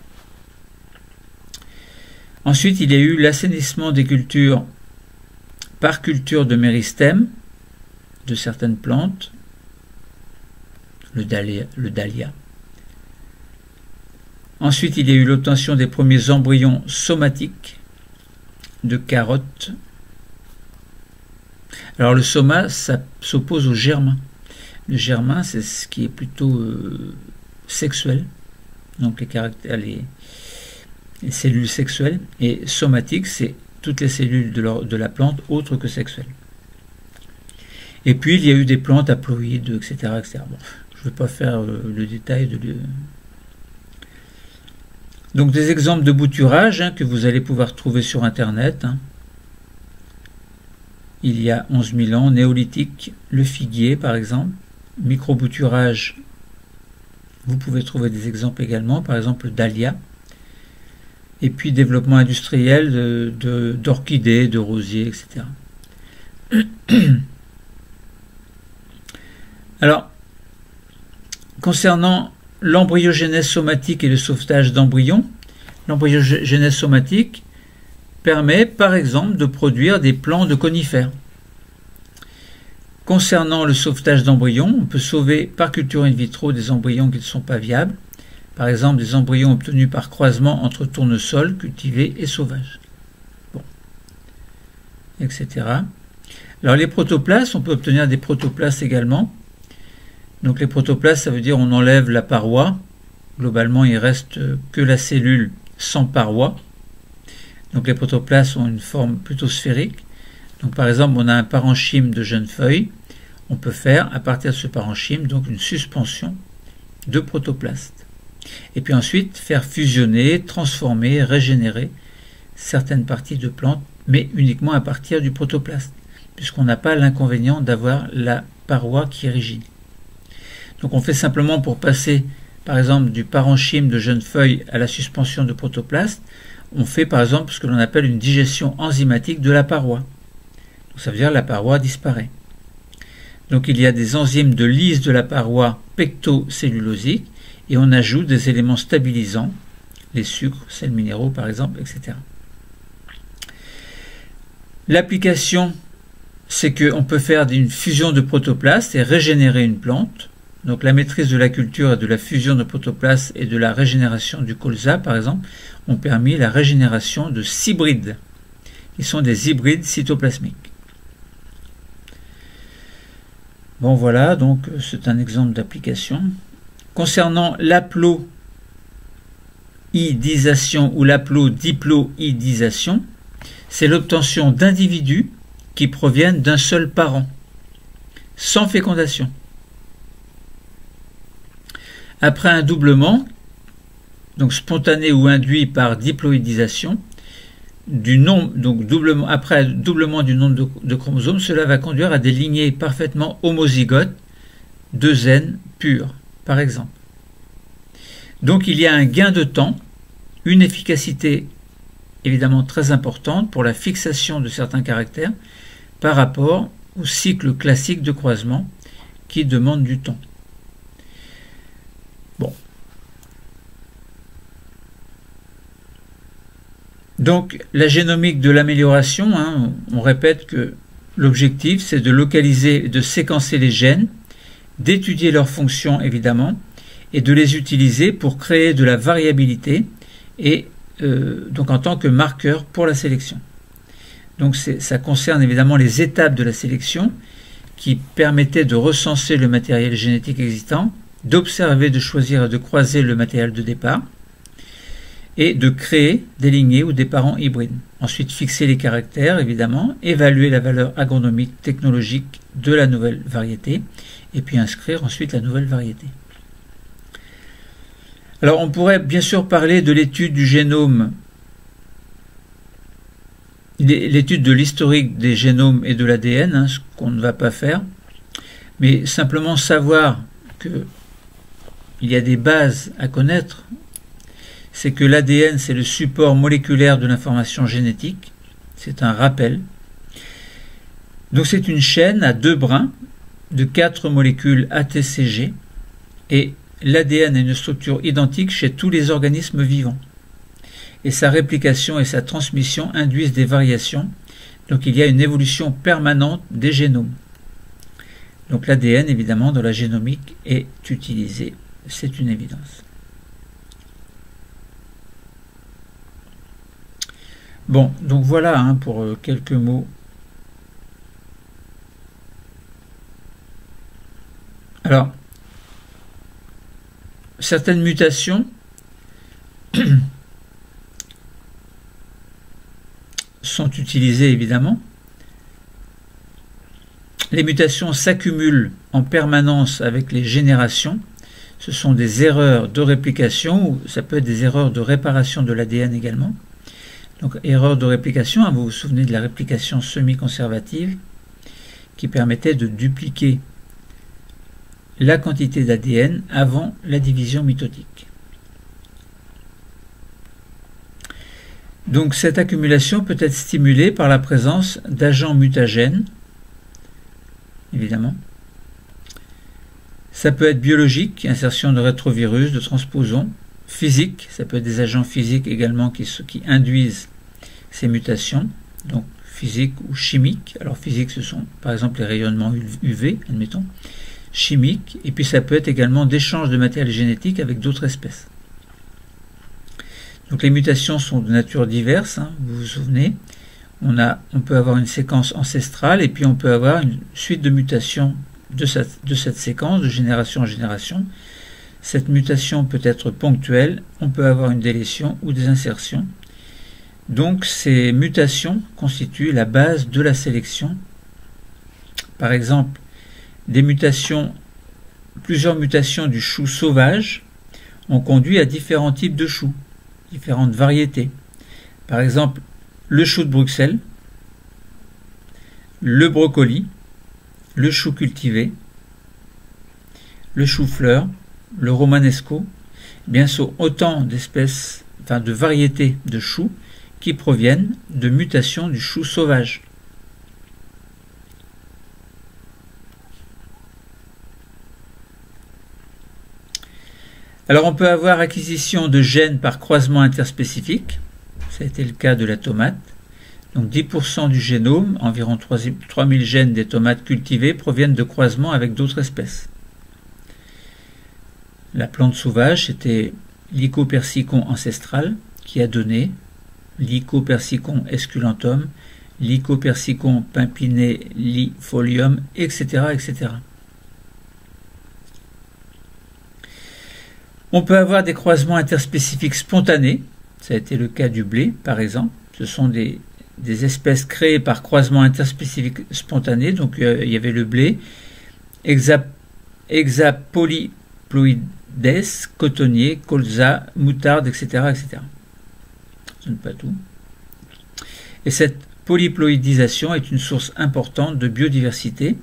Ensuite, il y a eu l'assainissement des cultures par culture de méristème de certaines plantes, le dahlia. Ensuite, il y a eu l'obtention des premiers embryons somatiques de carottes. Alors le soma, ça s'oppose au germin. Le germin, c'est ce qui est plutôt sexuel, donc les cellules sexuelles, et somatique, c'est toutes les cellules de la plante autres que sexuelles. Et puis il y a eu des plantes haploïdes, etc. etc. Bon, je ne vais pas faire le détail Donc des exemples de bouturage, hein, que vous allez pouvoir trouver sur internet. Hein. Il y a 11 000 ans, néolithique, le figuier par exemple, micro-bouturage, vous pouvez trouver des exemples également, par exemple le dahlia. Et puis développement industriel d'orchidées, de rosiers, etc. Alors, concernant l'embryogenèse somatique et le sauvetage d'embryons, l'embryogenèse somatique permet par exemple de produire des plants de conifères. Concernant le sauvetage d'embryons, on peut sauver par culture in vitro des embryons qui ne sont pas viables. Par exemple, des embryons obtenus par croisement entre tournesols cultivés et sauvages. Bon. Etc. Alors les protoplastes, on peut obtenir des protoplastes également. Donc les protoplastes, ça veut dire on enlève la paroi. Globalement, il reste que la cellule sans paroi. Donc les protoplastes ont une forme plutôt sphérique. Donc par exemple, on a un parenchyme de jeunes feuilles. On peut faire, à partir de ce parenchyme, donc une suspension de protoplastes. Et puis ensuite, faire fusionner, transformer, régénérer certaines parties de plantes, mais uniquement à partir du protoplaste, puisqu'on n'a pas l'inconvénient d'avoir la paroi qui est rigide. Donc on fait simplement pour passer, par exemple, du parenchyme de jeunes feuilles à la suspension de protoplastes, on fait par exemple ce que l'on appelle une digestion enzymatique de la paroi. Donc ça veut dire que la paroi disparaît. Donc il y a des enzymes de lyse de la paroi pectocellulosique, et on ajoute des éléments stabilisants, les sucres, sels minéraux par exemple, etc. L'application, c'est qu'on peut faire une fusion de protoplastes et régénérer une plante. Donc la maîtrise de la culture et de la fusion de protoplastes et de la régénération du colza, par exemple, ont permis la régénération de cybrides, qui sont des hybrides cytoplasmiques. Bon voilà, donc c'est un exemple d'application. Concernant l'haploïdisation ou l'aplodiploïdisation, c'est l'obtention d'individus qui proviennent d'un seul parent, sans fécondation. Après un doublement, donc spontané ou induit par diploïdisation, après doublement du nombre de chromosomes, cela va conduire à des lignées parfaitement homozygotes, 2 N purs, par exemple. Donc il y a un gain de temps, une efficacité évidemment très importante pour la fixation de certains caractères par rapport au cycle classique de croisement qui demande du temps. Bon. Donc la génomique de l'amélioration, on répète que l'objectif c'est de localiser, de séquencer les gènes, d'étudier leurs fonctions évidemment, et de les utiliser pour créer de la variabilité et donc en tant que marqueur pour la sélection. Donc ça concerne évidemment les étapes de la sélection qui permettaient de recenser le matériel génétique existant, d'observer, de choisir et de croiser le matériel de départ et de créer des lignées ou des parents hybrides. Ensuite, fixer les caractères, évidemment, évaluer la valeur agronomique, technologique de la nouvelle variété et puis inscrire ensuite la nouvelle variété. Alors, on pourrait bien sûr parler de l'étude du génome, l'étude de l'historique des génomes et de l'ADN, ce qu'on ne va pas faire, mais simplement savoir qu'il y a des bases à connaître, c'est que l'ADN, c'est le support moléculaire de l'information génétique, c'est un rappel. Donc c'est une chaîne à 2 brins de 4 molécules ATCG, et l'ADN a une structure identique chez tous les organismes vivants. Et sa réplication et sa transmission induisent des variations, donc il y a une évolution permanente des génomes. Donc l'ADN, évidemment, dans la génomique est utilisé, c'est une évidence. Bon, donc voilà pour quelques mots. Alors, certaines mutations sont utilisées évidemment. Les mutations s'accumulent en permanence avec les générations. Ce sont des erreurs de réplication ou ça peut être des erreurs de réparation de l'ADN également. Donc, erreur de réplication, vous vous souvenez de la réplication semi-conservative qui permettait de dupliquer la quantité d'ADN avant la division mitotique. Donc, cette accumulation peut être stimulée par la présence d'agents mutagènes, évidemment. Ça peut être biologique, insertion de rétrovirus, de transposons, physique, ça peut être des agents physiques également qui induisent ces mutations, donc physique ou chimique. Alors physique, ce sont par exemple les rayonnements UV, admettons, chimique, et puis ça peut être également d'échange de matériel génétique avec d'autres espèces. Donc les mutations sont de nature diverse, vous vous souvenez, on peut avoir une séquence ancestrale et puis on peut avoir une suite de mutations de cette séquence de génération en génération. Cette mutation peut être ponctuelle, on peut avoir une délétion ou des insertions. Donc ces mutations constituent la base de la sélection. Par exemple, plusieurs mutations du chou sauvage ont conduit à différents types de choux, différentes variétés. Par exemple, le chou de Bruxelles, le brocoli, le chou cultivé, le chou-fleur, le romanesco, bien sont autant d'espèces, de variétés de choux qui proviennent de mutations du chou sauvage. Alors on peut avoir acquisition de gènes par croisement interspécifique, ça a été le cas de la tomate, Donc 10% du génome, environ 3000 gènes des tomates cultivées, proviennent de croisements avec d'autres espèces. La plante sauvage, c'était Lycopersicon ancestral, qui a donné Lycopersicon esculentum, Lycopersicon pimpinellifolium, etc., etc. On peut avoir des croisements interspécifiques spontanés, ça a été le cas du blé par exemple. Ce sont des espèces créées par croisement interspécifique spontané. Donc il y avait le blé, Hexapolyploides, cotonnier, colza, moutarde, etc., etc. Ce n'est pas tout. Et cette polyploïdisation est une source importante de biodiversité.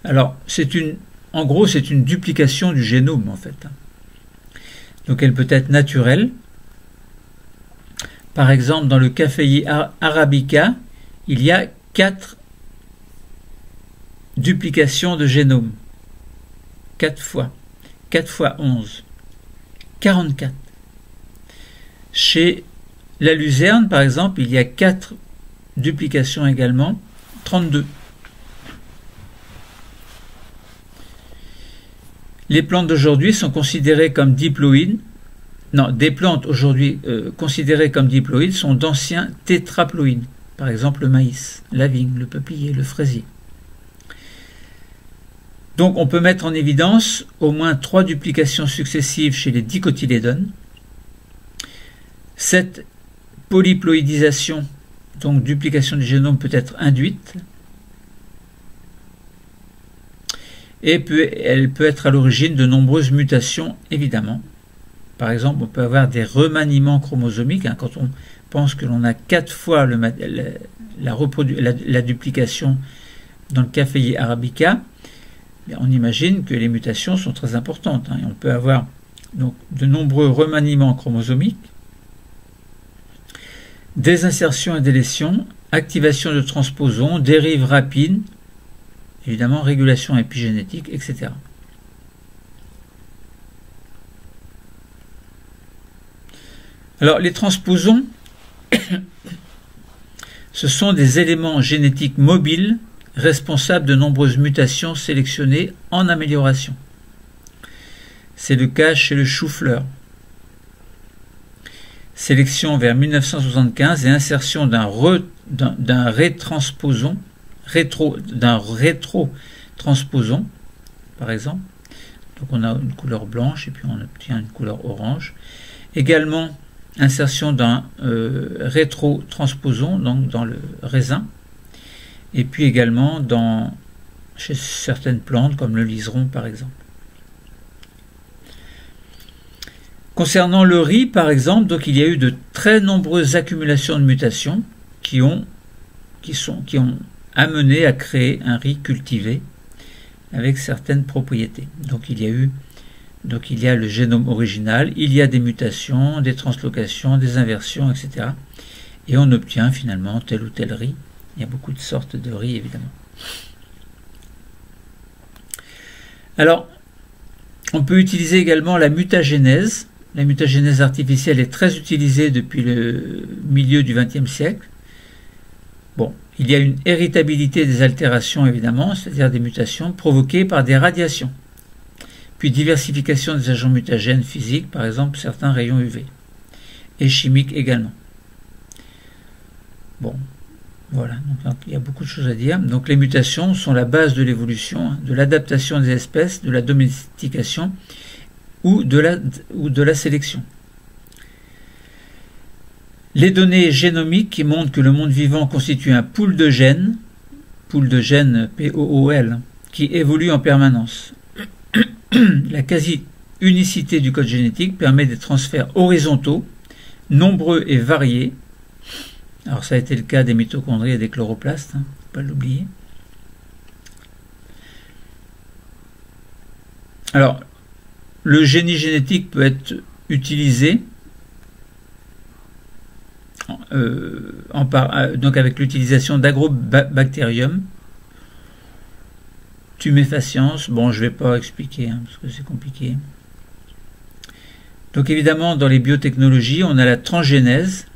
Alors, en gros, c'est une duplication du génome, en fait. Donc, elle peut être naturelle. Par exemple, dans le Caféier arabica, il y a 4 duplications de génome. 4 fois. 4 fois 11. 44. Chez la luzerne, par exemple, il y a 4 duplications également. 32. Les plantes d'aujourd'hui sont considérées comme diploïdes. Non, des plantes aujourd'hui considérées comme diploïdes sont d'anciens tétraploïdes. Par exemple, le maïs, la vigne, le peuplier, le fraisier. Donc on peut mettre en évidence au moins 3 duplications successives chez les dicotylédones. Cette polyploïdisation, donc duplication du génome, peut être induite et elle peut être à l'origine de nombreuses mutations, évidemment. Par exemple, on peut avoir des remaniements chromosomiques, quand on pense que l'on a 4 fois la duplication dans le Caféier arabica. On imagine que les mutations sont très importantes. Et on peut avoir donc de nombreux remaniements chromosomiques, désinsertion et délétion, activation de transposons, dérive rapide, évidemment régulation épigénétique, etc. Alors les transposons, ce sont des éléments génétiques mobiles responsables de nombreuses mutations sélectionnées en amélioration. C'est le cas chez le chou-fleur. Sélection vers 1975 et insertion d'un rétrotransposon, par exemple. Donc on a une couleur blanche et puis on obtient une couleur orange. Également insertion d'un rétrotransposon, donc dans le raisin. Et puis également chez certaines plantes comme le liseron par exemple. Concernant le riz par exemple, donc il y a eu de très nombreuses accumulations de mutations qui ont amené à créer un riz cultivé avec certaines propriétés. Donc il y a le génome original, il y a des mutations, des translocations, des inversions, etc. Et on obtient finalement tel ou tel riz. Il y a beaucoup de sortes de riz, évidemment. Alors, on peut utiliser également la mutagénèse. La mutagénèse artificielle est très utilisée depuis le milieu du XXe siècle. Bon, il y a une héritabilité des altérations, évidemment, c'est-à-dire des mutations provoquées par des radiations. Puis diversification des agents mutagènes physiques, par exemple certains rayons UV. Et chimiques également. Bon. Voilà, donc il y a beaucoup de choses à dire. Donc les mutations sont la base de l'évolution, de l'adaptation des espèces, de la domestication ou de la sélection. Les données génomiques qui montrent que le monde vivant constitue un pool de gènes POOL, qui évolue en permanence. La quasi-unicité du code génétique permet des transferts horizontaux, nombreux et variés. Alors ça a été le cas des mitochondries et des chloroplastes, faut pas l'oublier. Alors, le génie génétique peut être utilisé donc avec l'utilisation d'Agrobacterium, tuméfacience. Bon, je ne vais pas expliquer parce que c'est compliqué. Donc évidemment, dans les biotechnologies, on a la transgénèse.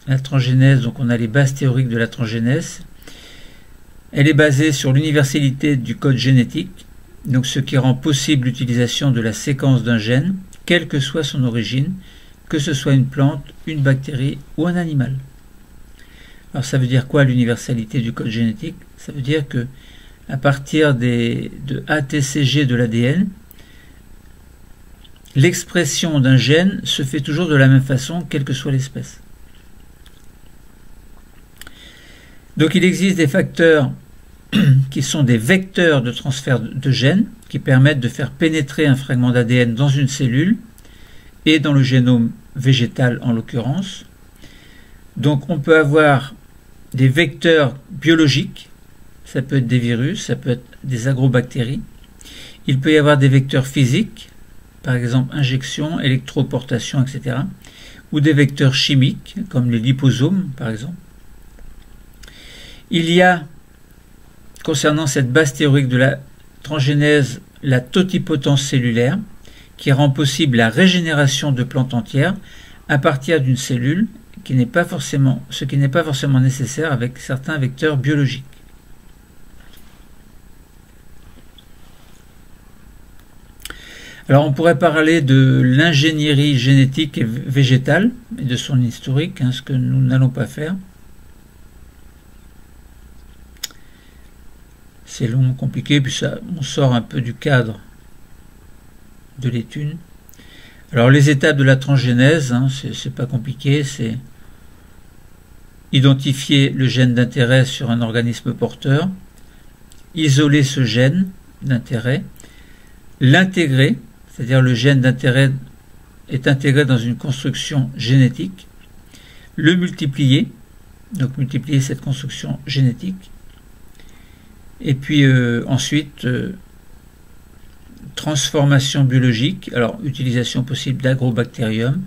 La transgénèse, donc on a les bases théoriques de la transgénèse. Elle est basée sur l'universalité du code génétique, donc ce qui rend possible l'utilisation de la séquence d'un gène, quelle que soit son origine, que ce soit une plante, une bactérie ou un animal. Alors ça veut dire quoi l'universalité du code génétique? Ça veut dire que à partir de ATCG de l'ADN, l'expression d'un gène se fait toujours de la même façon, quelle que soit l'espèce. Donc il existe des facteurs qui sont des vecteurs de transfert de gènes qui permettent de faire pénétrer un fragment d'ADN dans une cellule et dans le génome végétal en l'occurrence. Donc on peut avoir des vecteurs biologiques, ça peut être des virus, ça peut être des agrobactéries. Il peut y avoir des vecteurs physiques, par exemple injection, électroportation, etc. Ou des vecteurs chimiques, comme les liposomes, par exemple. Il y a, concernant cette base théorique de la transgénèse, la totipotence cellulaire, qui rend possible la régénération de plantes entières à partir d'une cellule, ce qui n'est pas forcément nécessaire avec certains vecteurs biologiques. Alors on pourrait parler de l'ingénierie génétique et végétale et de son historique, ce que nous n'allons pas faire. C'est long, compliqué, puis ça, on sort un peu du cadre de l'étude. Alors les étapes de la transgénèse, c'est pas compliqué, c'est identifier le gène d'intérêt sur un organisme porteur, isoler ce gène d'intérêt, l'intégrer, c'est-à-dire le gène d'intérêt est intégré dans une construction génétique, le multiplier, donc multiplier cette construction génétique, et puis ensuite transformation biologique, alors utilisation possible d'agrobactérium,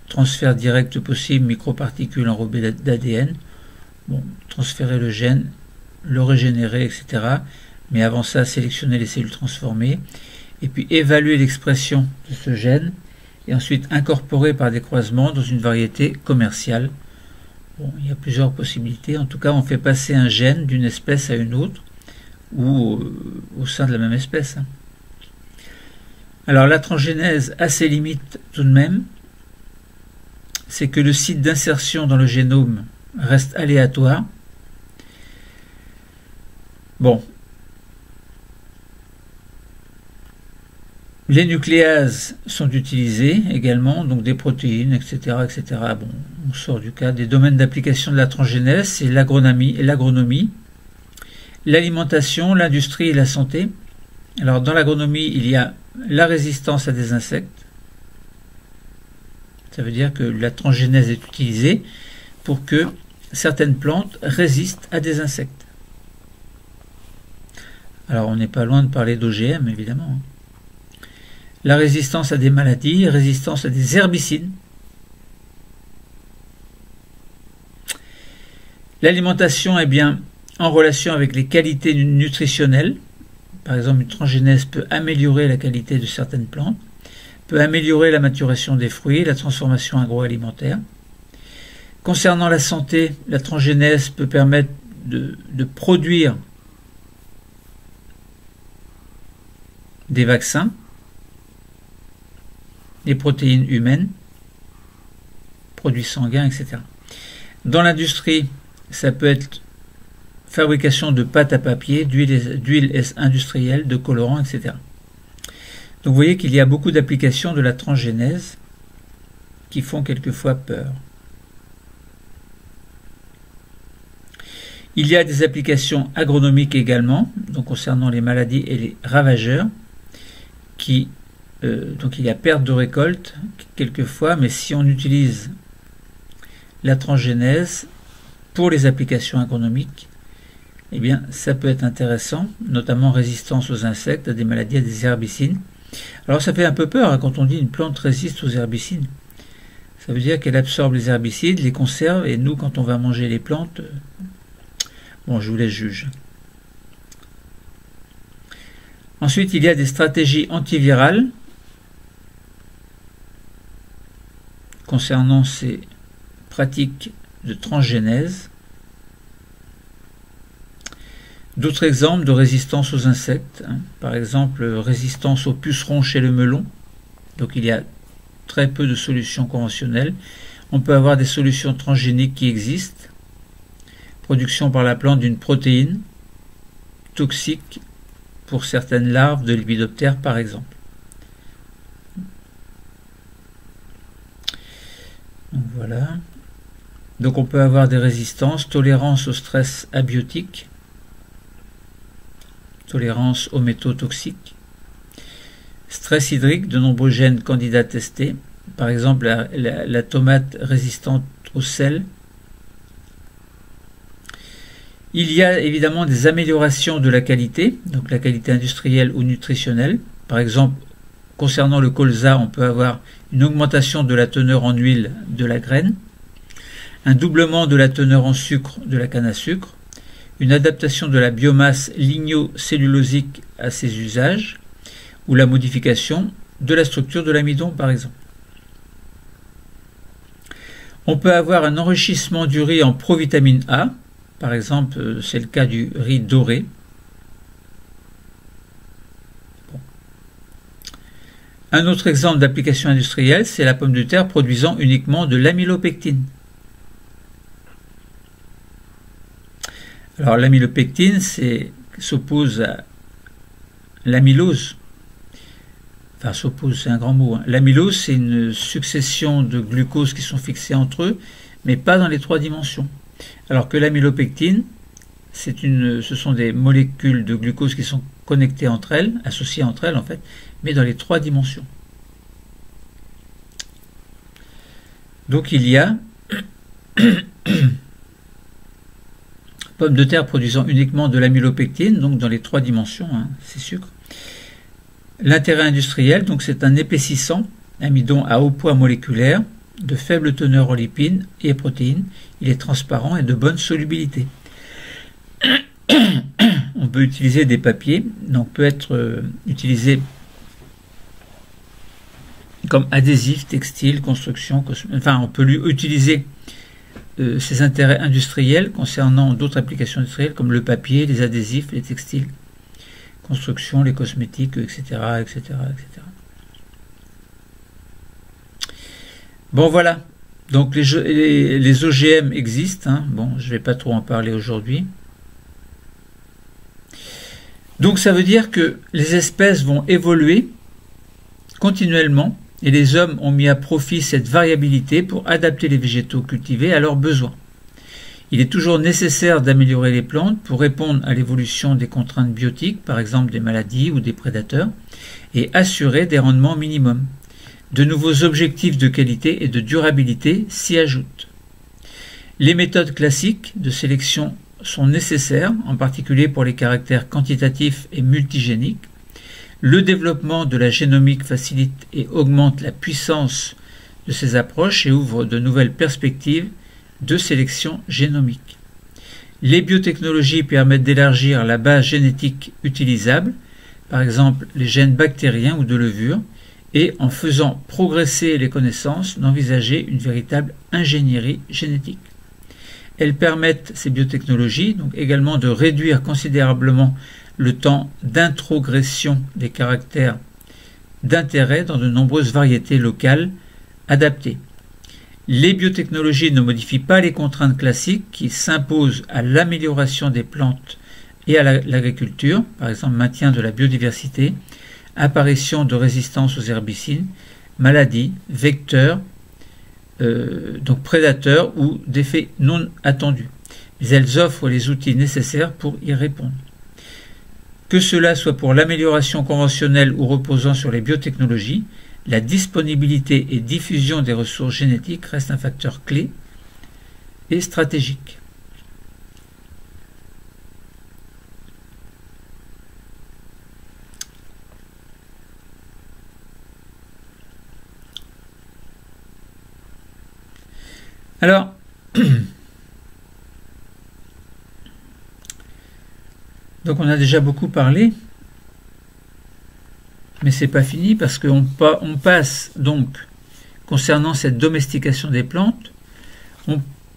transfert direct possible, microparticules enrobées d'ADN, bon, transférer le gène, le régénérer, etc. Mais avant ça, sélectionner les cellules transformées, et puis évaluer l'expression de ce gène, et ensuite incorporer par des croisements dans une variété commerciale. Bon, il y a plusieurs possibilités. En tout cas, on fait passer un gène d'une espèce à une autre, ou au sein de la même espèce. Alors la transgénèse a ses limites tout de même, c'est que le site d'insertion dans le génome reste aléatoire. Bon. Les nucléases sont utilisées également, donc des protéines, etc. etc. Bon, on sort du cadre. Des domaines d'application de la transgénèse, c'est l'agronomie, l'alimentation, l'industrie et la santé. Alors dans l'agronomie, il y a la résistance à des insectes. Ça veut dire que la transgénèse est utilisée pour que certaines plantes résistent à des insectes. Alors on n'est pas loin de parler d'OGM évidemment. La résistance à des maladies, résistance à des herbicides. L'alimentation est bien en relation avec les qualités nutritionnelles. Par exemple, une transgénèse peut améliorer la qualité de certaines plantes, peut améliorer la maturation des fruits, la transformation agroalimentaire. Concernant la santé, la transgénèse peut permettre de produire des vaccins, des protéines humaines, produits sanguins, etc. Dans l'industrie, ça peut être fabrication de pâte à papier, d'huile industrielle, de colorants, etc. Donc vous voyez qu'il y a beaucoup d'applications de la transgénèse qui font quelquefois peur. Il y a des applications agronomiques également, donc concernant les maladies et les ravageurs, donc il y a perte de récolte quelquefois, mais si on utilise la transgénèse pour les applications agronomiques, eh bien ça peut être intéressant, notamment résistance aux insectes, à des maladies, à des herbicides. Alors ça fait un peu peur quand on dit une plante résiste aux herbicides. Ça veut dire qu'elle absorbe les herbicides, les conserve, et nous quand on va manger les plantes, bon, je vous laisse juger. Ensuite, il y a des stratégies antivirales concernant ces pratiques de transgénèse. D'autres exemples de résistance aux insectes, par exemple résistance aux pucerons chez le melon. Donc il y a très peu de solutions conventionnelles. On peut avoir des solutions transgéniques qui existent. Production par la plante d'une protéine toxique pour certaines larves de lépidoptères par exemple. Donc voilà. Donc on peut avoir des résistances, tolérance au stress abiotique, tolérance aux métaux toxiques, stress hydrique, de nombreux gènes candidats testés, par exemple la tomate résistante au sel. Il y a évidemment des améliorations de la qualité, donc la qualité industrielle ou nutritionnelle. Par exemple, concernant le colza, on peut avoir une augmentation de la teneur en huile de la graine, un doublement de la teneur en sucre de la canne à sucre, une adaptation de la biomasse ligno-cellulosique à ses usages, ou la modification de la structure de l'amidon par exemple. On peut avoir un enrichissement du riz en provitamine A, par exemple c'est le cas du riz doré. Bon. Un autre exemple d'application industrielle, c'est la pomme de terre produisant uniquement de l'amylopectine. Alors l'amylopectine s'oppose à l'amylose. Enfin, s'oppose, c'est un grand mot. L'amylose, c'est une succession de glucoses qui sont fixés entre eux, mais pas dans les 3 dimensions. Alors que l'amylopectine, ce sont des molécules de glucose qui sont connectées entre elles, associées entre elles en fait, mais dans les 3 dimensions. Donc il y a pommes de terre produisant uniquement de l'amylopectine, donc dans les 3 dimensions, c'est sucre. L'intérêt industriel, donc c'est un épaississant, amidon à haut poids moléculaire, de faible teneur en lipides et protéines. Il est transparent et de bonne solubilité. On peut utiliser des papiers, donc peut être utilisé comme adhésif, textile, construction, enfin on peut lui utiliser ses intérêts industriels concernant d'autres applications industrielles comme le papier, les adhésifs, les textiles, construction, les cosmétiques, etc., etc., etc. Bon voilà, donc les OGM existent, bon je ne vais pas trop en parler aujourd'hui. Donc ça veut dire que les espèces vont évoluer continuellement et les hommes ont mis à profit cette variabilité pour adapter les végétaux cultivés à leurs besoins. Il est toujours nécessaire d'améliorer les plantes pour répondre à l'évolution des contraintes biotiques, par exemple des maladies ou des prédateurs, et assurer des rendements minimums. De nouveaux objectifs de qualité et de durabilité s'y ajoutent. Les méthodes classiques de sélection sont nécessaires, en particulier pour les caractères quantitatifs et multigéniques. Le développement de la génomique facilite et augmente la puissance de ces approches et ouvre de nouvelles perspectives de sélection génomique. Les biotechnologies permettent d'élargir la base génétique utilisable, par exemple les gènes bactériens ou de levure, et en faisant progresser les connaissances, d'envisager une véritable ingénierie génétique. Elles permettent, ces biotechnologies, donc également de réduire considérablement le temps d'introgression des caractères d'intérêt dans de nombreuses variétés locales adaptées. Les biotechnologies ne modifient pas les contraintes classiques qui s'imposent à l'amélioration des plantes et à l'agriculture, par exemple maintien de la biodiversité, apparition de résistance aux herbicides, maladies, vecteurs, donc prédateurs ou d'effets non attendus. Mais elles offrent les outils nécessaires pour y répondre. Que cela soit pour l'amélioration conventionnelle ou reposant sur les biotechnologies, la disponibilité et diffusion des ressources génétiques reste un facteur clé et stratégique. Alors, donc on a déjà beaucoup parlé, mais c'est pas fini parce qu'on passe donc, concernant cette domestication des plantes,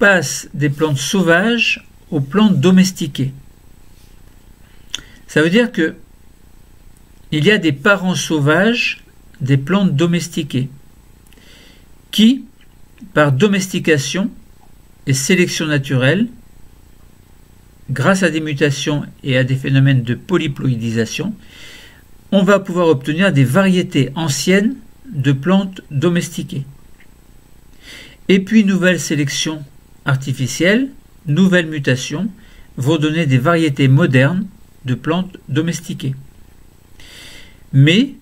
passe des plantes sauvages aux plantes domestiquées. Ça veut dire que il y a des parents sauvages des plantes domestiquées qui, par domestication et sélection naturelle, grâce à des mutations et à des phénomènes de polyploïdisation, on va pouvoir obtenir des variétés anciennes de plantes domestiquées. Et puis, nouvelle sélection artificielle, nouvelles mutations vont donner des variétés modernes de plantes domestiquées. Mais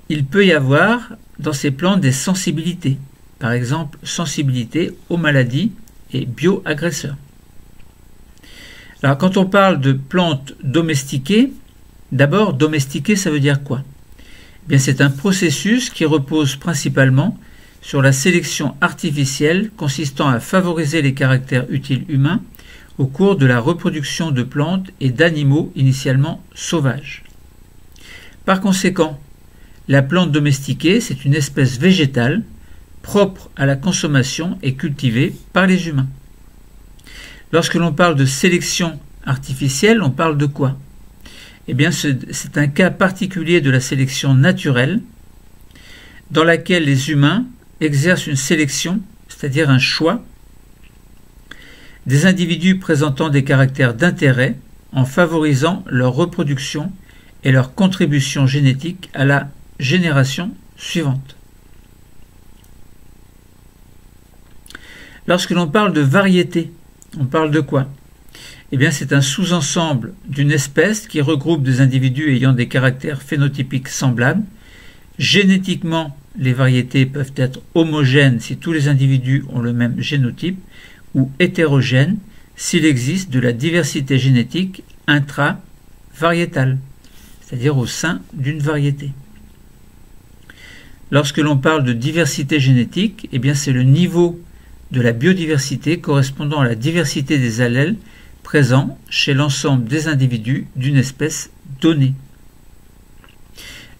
il peut y avoir dans ces plantes des sensibilités, par exemple sensibilité aux maladies et bioagresseurs. Alors quand on parle de plantes domestiquées, d'abord domestiquer ça veut dire quoi? Eh bien, c'est un processus qui repose principalement sur la sélection artificielle consistant à favoriser les caractères utiles humains au cours de la reproduction de plantes et d'animaux initialement sauvages. Par conséquent, la plante domestiquée, c'est une espèce végétale propre à la consommation et cultivée par les humains. Lorsque l'on parle de sélection artificielle, on parle de quoi? Eh bien, c'est un cas particulier de la sélection naturelle dans laquelle les humains exercent une sélection, c'est-à-dire un choix, des individus présentant des caractères d'intérêt en favorisant leur reproduction et leur contribution génétique à la génération suivante. Lorsque l'on parle de variété, on parle de quoi? Eh bien, c'est un sous-ensemble d'une espèce qui regroupe des individus ayant des caractères phénotypiques semblables. Génétiquement, les variétés peuvent être homogènes si tous les individus ont le même génotype, ou hétérogènes s'il existe de la diversité génétique intra-variétale, c'est-à-dire au sein d'une variété. Lorsque l'on parle de diversité génétique, eh bien, c'est le niveau de la biodiversité correspondant à la diversité des allèles présents chez l'ensemble des individus d'une espèce donnée.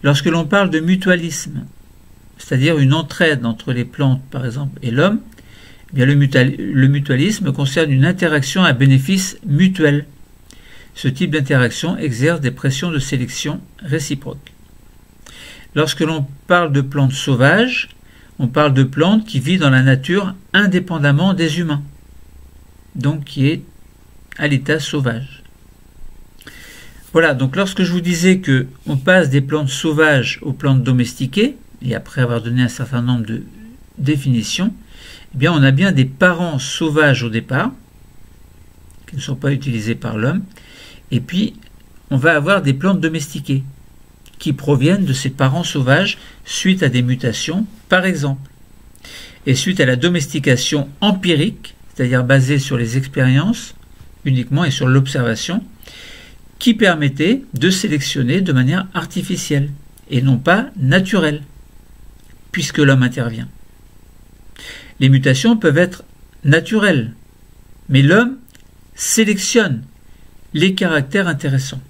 Lorsque l'on parle de mutualisme, c'est-à-dire une entraide entre les plantes par exemple et l'homme, eh bien, le mutualisme concerne une interaction à bénéfice mutuel. Ce type d'interaction exerce des pressions de sélection réciproques. Lorsque l'on parle de plantes sauvages, on parle de plantes qui vivent dans la nature indépendamment des humains, donc qui est à l'état sauvage. Voilà, donc lorsque je vous disais qu'on passe des plantes sauvages aux plantes domestiquées, et après avoir donné un certain nombre de définitions, eh bien on a bien des parents sauvages au départ, qui ne sont pas utilisés par l'homme, et puis on va avoir des plantes domestiquées, qui proviennent de ces parents sauvages suite à des mutations, par exemple, et suite à la domestication empirique, c'est-à-dire basée sur les expériences uniquement et sur l'observation, qui permettait de sélectionner de manière artificielle et non pas naturelle, puisque l'homme intervient. Les mutations peuvent être naturelles, mais l'homme sélectionne les caractères intéressants.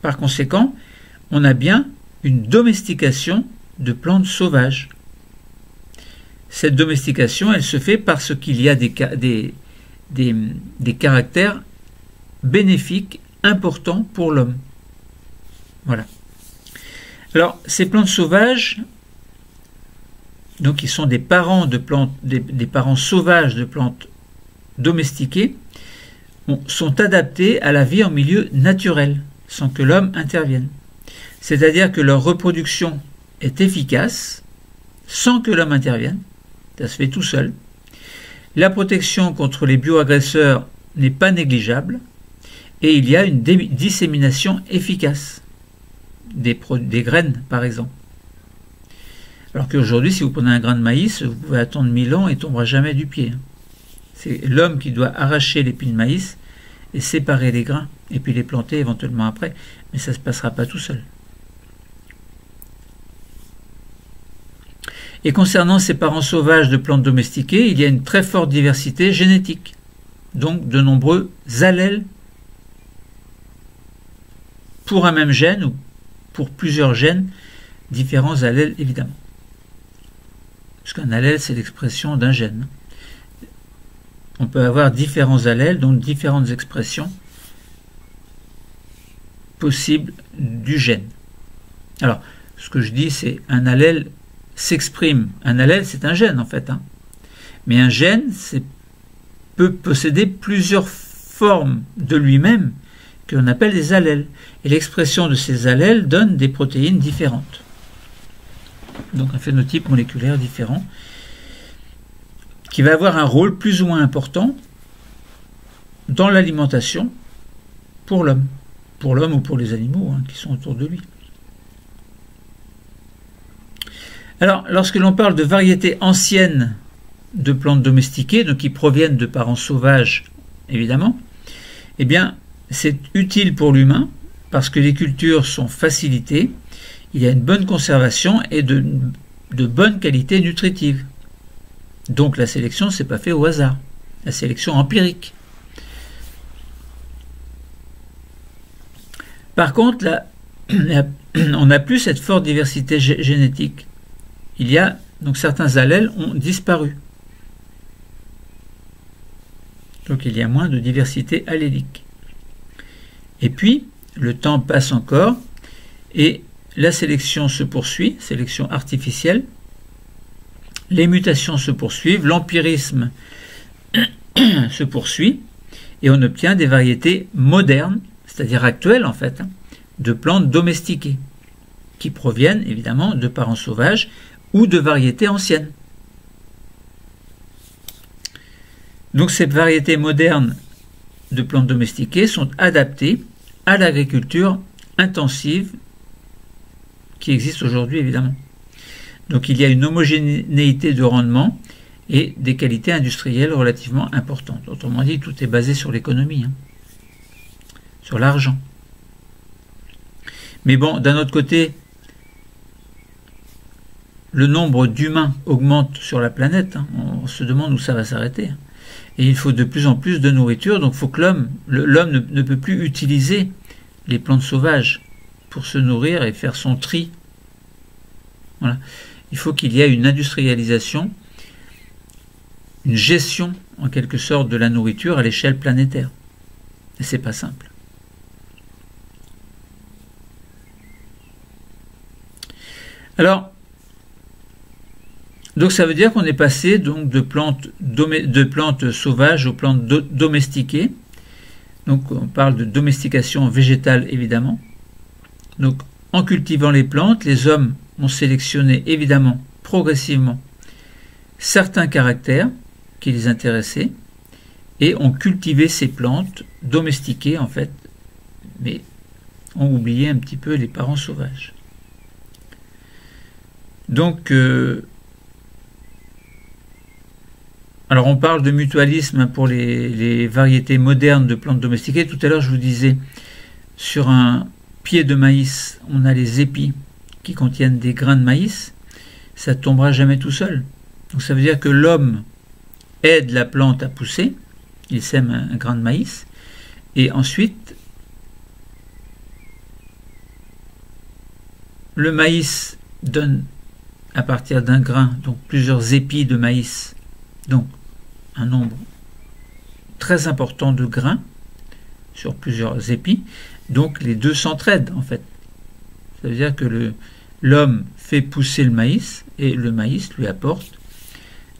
Par conséquent, on a bien une domestication de plantes sauvages. Cette domestication, elle se fait parce qu'il y a des caractères bénéfiques importants pour l'homme. Voilà. Alors, ces plantes sauvages, donc qui sont des parents de plantes, des parents sauvages de plantes domestiquées, sont adaptées à la vie en milieu naturel, sans que l'homme intervienne. C'est-à-dire que leur reproduction est efficace, sans que l'homme intervienne, ça se fait tout seul. La protection contre les bioagresseurs n'est pas négligeable, et il y a une dissémination efficace des graines, par exemple. Alors qu'aujourd'hui, si vous prenez un grain de maïs, vous pouvez attendre 1000 ans et il ne tombera jamais du pied. C'est l'homme qui doit arracher l'épis de maïs et séparer les grains, et puis les planter éventuellement après, mais ça ne se passera pas tout seul. Et concernant ces parents sauvages de plantes domestiquées, il y a une très forte diversité génétique, donc de nombreux allèles pour un même gène ou pour plusieurs gènes, différents allèles évidemment. Parce qu'un allèle, c'est l'expression d'un gène. on peut avoir différents allèles, donc différentes expressions possibles du gène. Alors, ce que je dis, c'est un allèle s'exprime. Un allèle, c'est un gène, en fait. Hein. Mais un gène peut posséder plusieurs formes de lui-même que l'on appelle des allèles. Et l'expression de ces allèles donne des protéines différentes. Donc un phénotype moléculaire différent qui va avoir un rôle plus ou moins important dans l'alimentation pour l'homme ou pour les animaux qui sont autour de lui. Alors, lorsque l'on parle de variétés anciennes de plantes domestiquées, donc qui proviennent de parents sauvages, évidemment, eh bien, c'est utile pour l'humain parce que les cultures sont facilitées, il y a une bonne conservation et de bonne qualité nutritive. Donc la sélection, c'est pas fait au hasard, la sélection empirique. Par contre, là, on n'a plus cette forte diversité génétique. Donc certains allèles ont disparu. Donc il y a moins de diversité allélique. Et puis, le temps passe encore et la sélection se poursuit, sélection artificielle. Les mutations se poursuivent, l'empirisme se poursuit et on obtient des variétés modernes, c'est-à-dire actuelles en fait, de plantes domestiquées qui proviennent évidemment de parents sauvages ou de variétés anciennes. Donc ces variétés modernes de plantes domestiquées sont adaptées à l'agriculture intensive qui existe aujourd'hui évidemment. Donc il y a une homogénéité de rendement et des qualités industrielles relativement importantes. Autrement dit, tout est basé sur l'économie, sur l'argent. Mais bon, d'un autre côté, le nombre d'humains augmente sur la planète. On se demande où ça va s'arrêter. Et il faut de plus en plus de nourriture, donc il faut que l'homme ne peut plus utiliser les plantes sauvages pour se nourrir et faire son tri. Voilà. Il faut qu'il y ait une industrialisation, une gestion en quelque sorte de la nourriture à l'échelle planétaire. Et c'est pas simple. Alors, donc ça veut dire qu'on est passé donc de plantes sauvages aux plantes domestiquées. Donc on parle de domestication végétale évidemment. Donc en cultivant les plantes, les hommes ont sélectionné évidemment progressivement certains caractères qui les intéressaient et ont cultivé ces plantes domestiquées en fait, mais ont oublié un petit peu les parents sauvages. Donc alors on parle de mutualisme pour les variétés modernes de plantes domestiquées. Tout à l'heure je vous disais, sur un pied de maïs, on a les épis qui contiennent des grains de maïs. Ça ne tombera jamais tout seul. Donc ça veut dire que l'homme aide la plante à pousser, il sème un grain de maïs, et ensuite le maïs donne à partir d'un grain, donc plusieurs épis de maïs, donc un nombre très important de grains sur plusieurs épis, donc les deux s'entraident en fait. Ça veut dire que l'homme fait pousser le maïs et le maïs lui apporte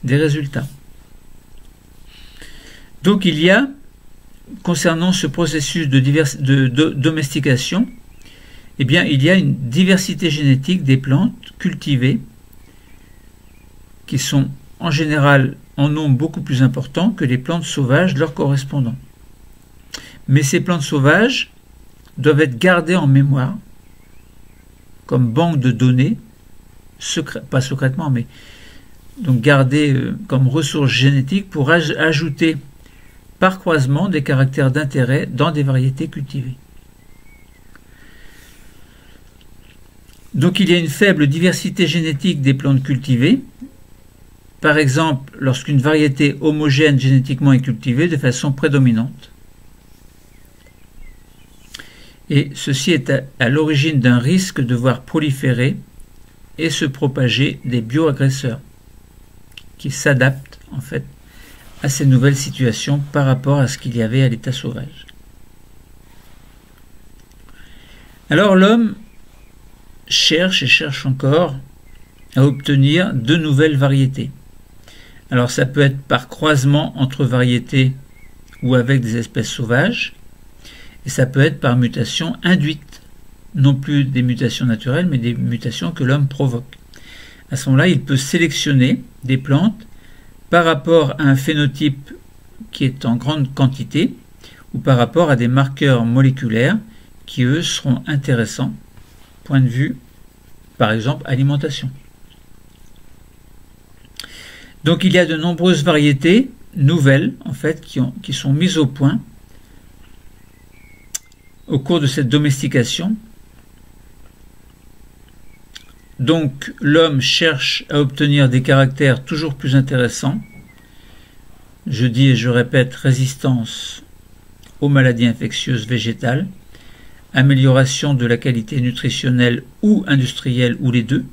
des résultats. Donc il y a, concernant ce processus de domestication, eh bien, il y a une diversité génétique des plantes cultivées qui sont en général en nombre beaucoup plus important que les plantes sauvages leur correspondant. Mais ces plantes sauvages doivent être gardées en mémoire comme banque de données, pas secrètement, mais donc gardées comme ressources génétiques pour ajouter par croisement des caractères d'intérêt dans des variétés cultivées. Donc il y a une faible diversité génétique des plantes cultivées. Par exemple, lorsqu'une variété homogène génétiquement est cultivée de façon prédominante. Et ceci est à l'origine d'un risque de voir proliférer et se propager des bioagresseurs qui s'adaptent en fait à ces nouvelles situations par rapport à ce qu'il y avait à l'état sauvage. Alors l'homme cherche et cherche encore à obtenir de nouvelles variétés. Alors ça peut être par croisement entre variétés ou avec des espèces sauvages, et ça peut être par mutation induite, non plus des mutations naturelles, mais des mutations que l'homme provoque. À ce moment-là, il peut sélectionner des plantes par rapport à un phénotype qui est en grande quantité ou par rapport à des marqueurs moléculaires qui, eux, seront intéressants, point de vue, par exemple, alimentation. Donc il y a de nombreuses variétés nouvelles, en fait, qui sont mises au point au cours de cette domestication. Donc l'homme cherche à obtenir des caractères toujours plus intéressants. Je dis et je répète, résistance aux maladies infectieuses végétales, amélioration de la qualité nutritionnelle ou industrielle ou les deux,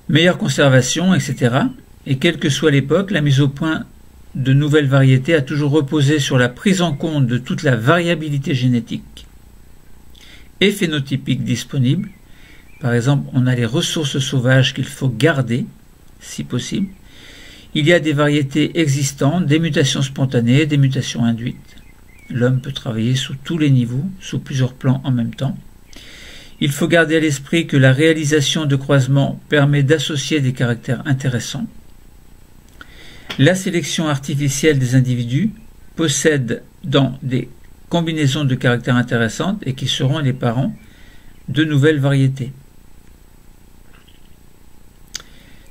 meilleure conservation, etc. Et quelle que soit l'époque, la mise au point de nouvelles variétés a toujours reposé sur la prise en compte de toute la variabilité génétique et phénotypique disponible. Par exemple, on a les ressources sauvages qu'il faut garder, si possible. Il y a des variétés existantes, des mutations spontanées, des mutations induites. L'homme peut travailler sous tous les niveaux, sous plusieurs plans en même temps. Il faut garder à l'esprit que la réalisation de croisements permet d'associer des caractères intéressants. La sélection artificielle des individus possède dans des combinaisons de caractères intéressantes et qui seront les parents de nouvelles variétés.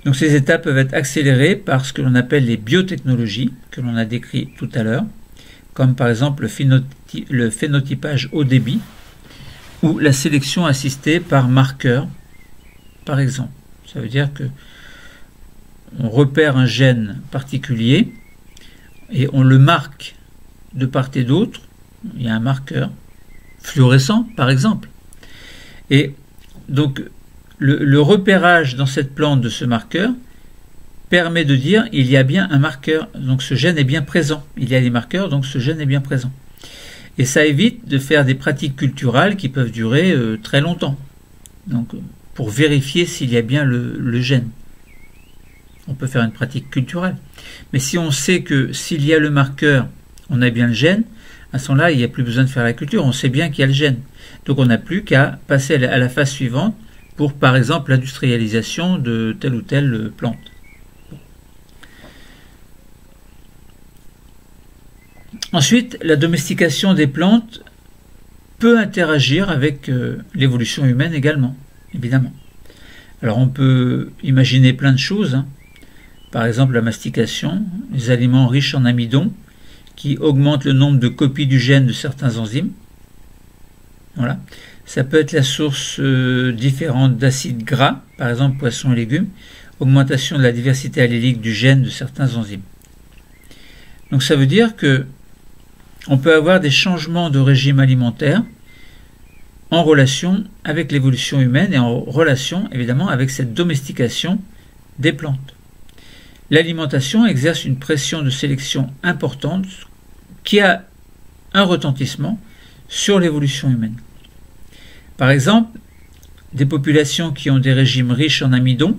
Donc ces étapes peuvent être accélérées par ce que l'on appelle les biotechnologies, que l'on a décrit tout à l'heure, comme par exemple le phénotypage haut débit ou la sélection assistée par marqueurs, par exemple. Ça veut dire que on repère un gène particulier et on le marque de part et d'autre. Il y a un marqueur fluorescent, par exemple. Et donc, le repérage dans cette plante de ce marqueur permet de dire il y a bien un marqueur, donc ce gène est bien présent. Il y a des marqueurs, donc ce gène est bien présent. Et ça évite de faire des pratiques culturales qui peuvent durer très longtemps. Donc, pour vérifier s'il y a bien le gène. On peut faire une pratique culturelle. Mais si on sait que s'il y a le marqueur, on a bien le gène, à ce moment-là, il n'y a plus besoin de faire la culture, on sait bien qu'il y a le gène. Donc on n'a plus qu'à passer à la phase suivante pour, par exemple, l'industrialisation de telle ou telle plante. Ensuite, la domestication des plantes peut interagir avec l'évolution humaine également, évidemment. Alors on peut imaginer plein de choses, hein. Par exemple la mastication, les aliments riches en amidon, qui augmente le nombre de copies du gène de certains enzymes. Voilà. Ça peut être la source différente d'acides gras, par exemple poissons et légumes, augmentation de la diversité allélique du gène de certains enzymes. Donc ça veut dire que on peut avoir des changements de régime alimentaire en relation avec l'évolution humaine et en relation évidemment avec cette domestication des plantes. L'alimentation exerce une pression de sélection importante qui a un retentissement sur l'évolution humaine. Par exemple, des populations qui ont des régimes riches en amidon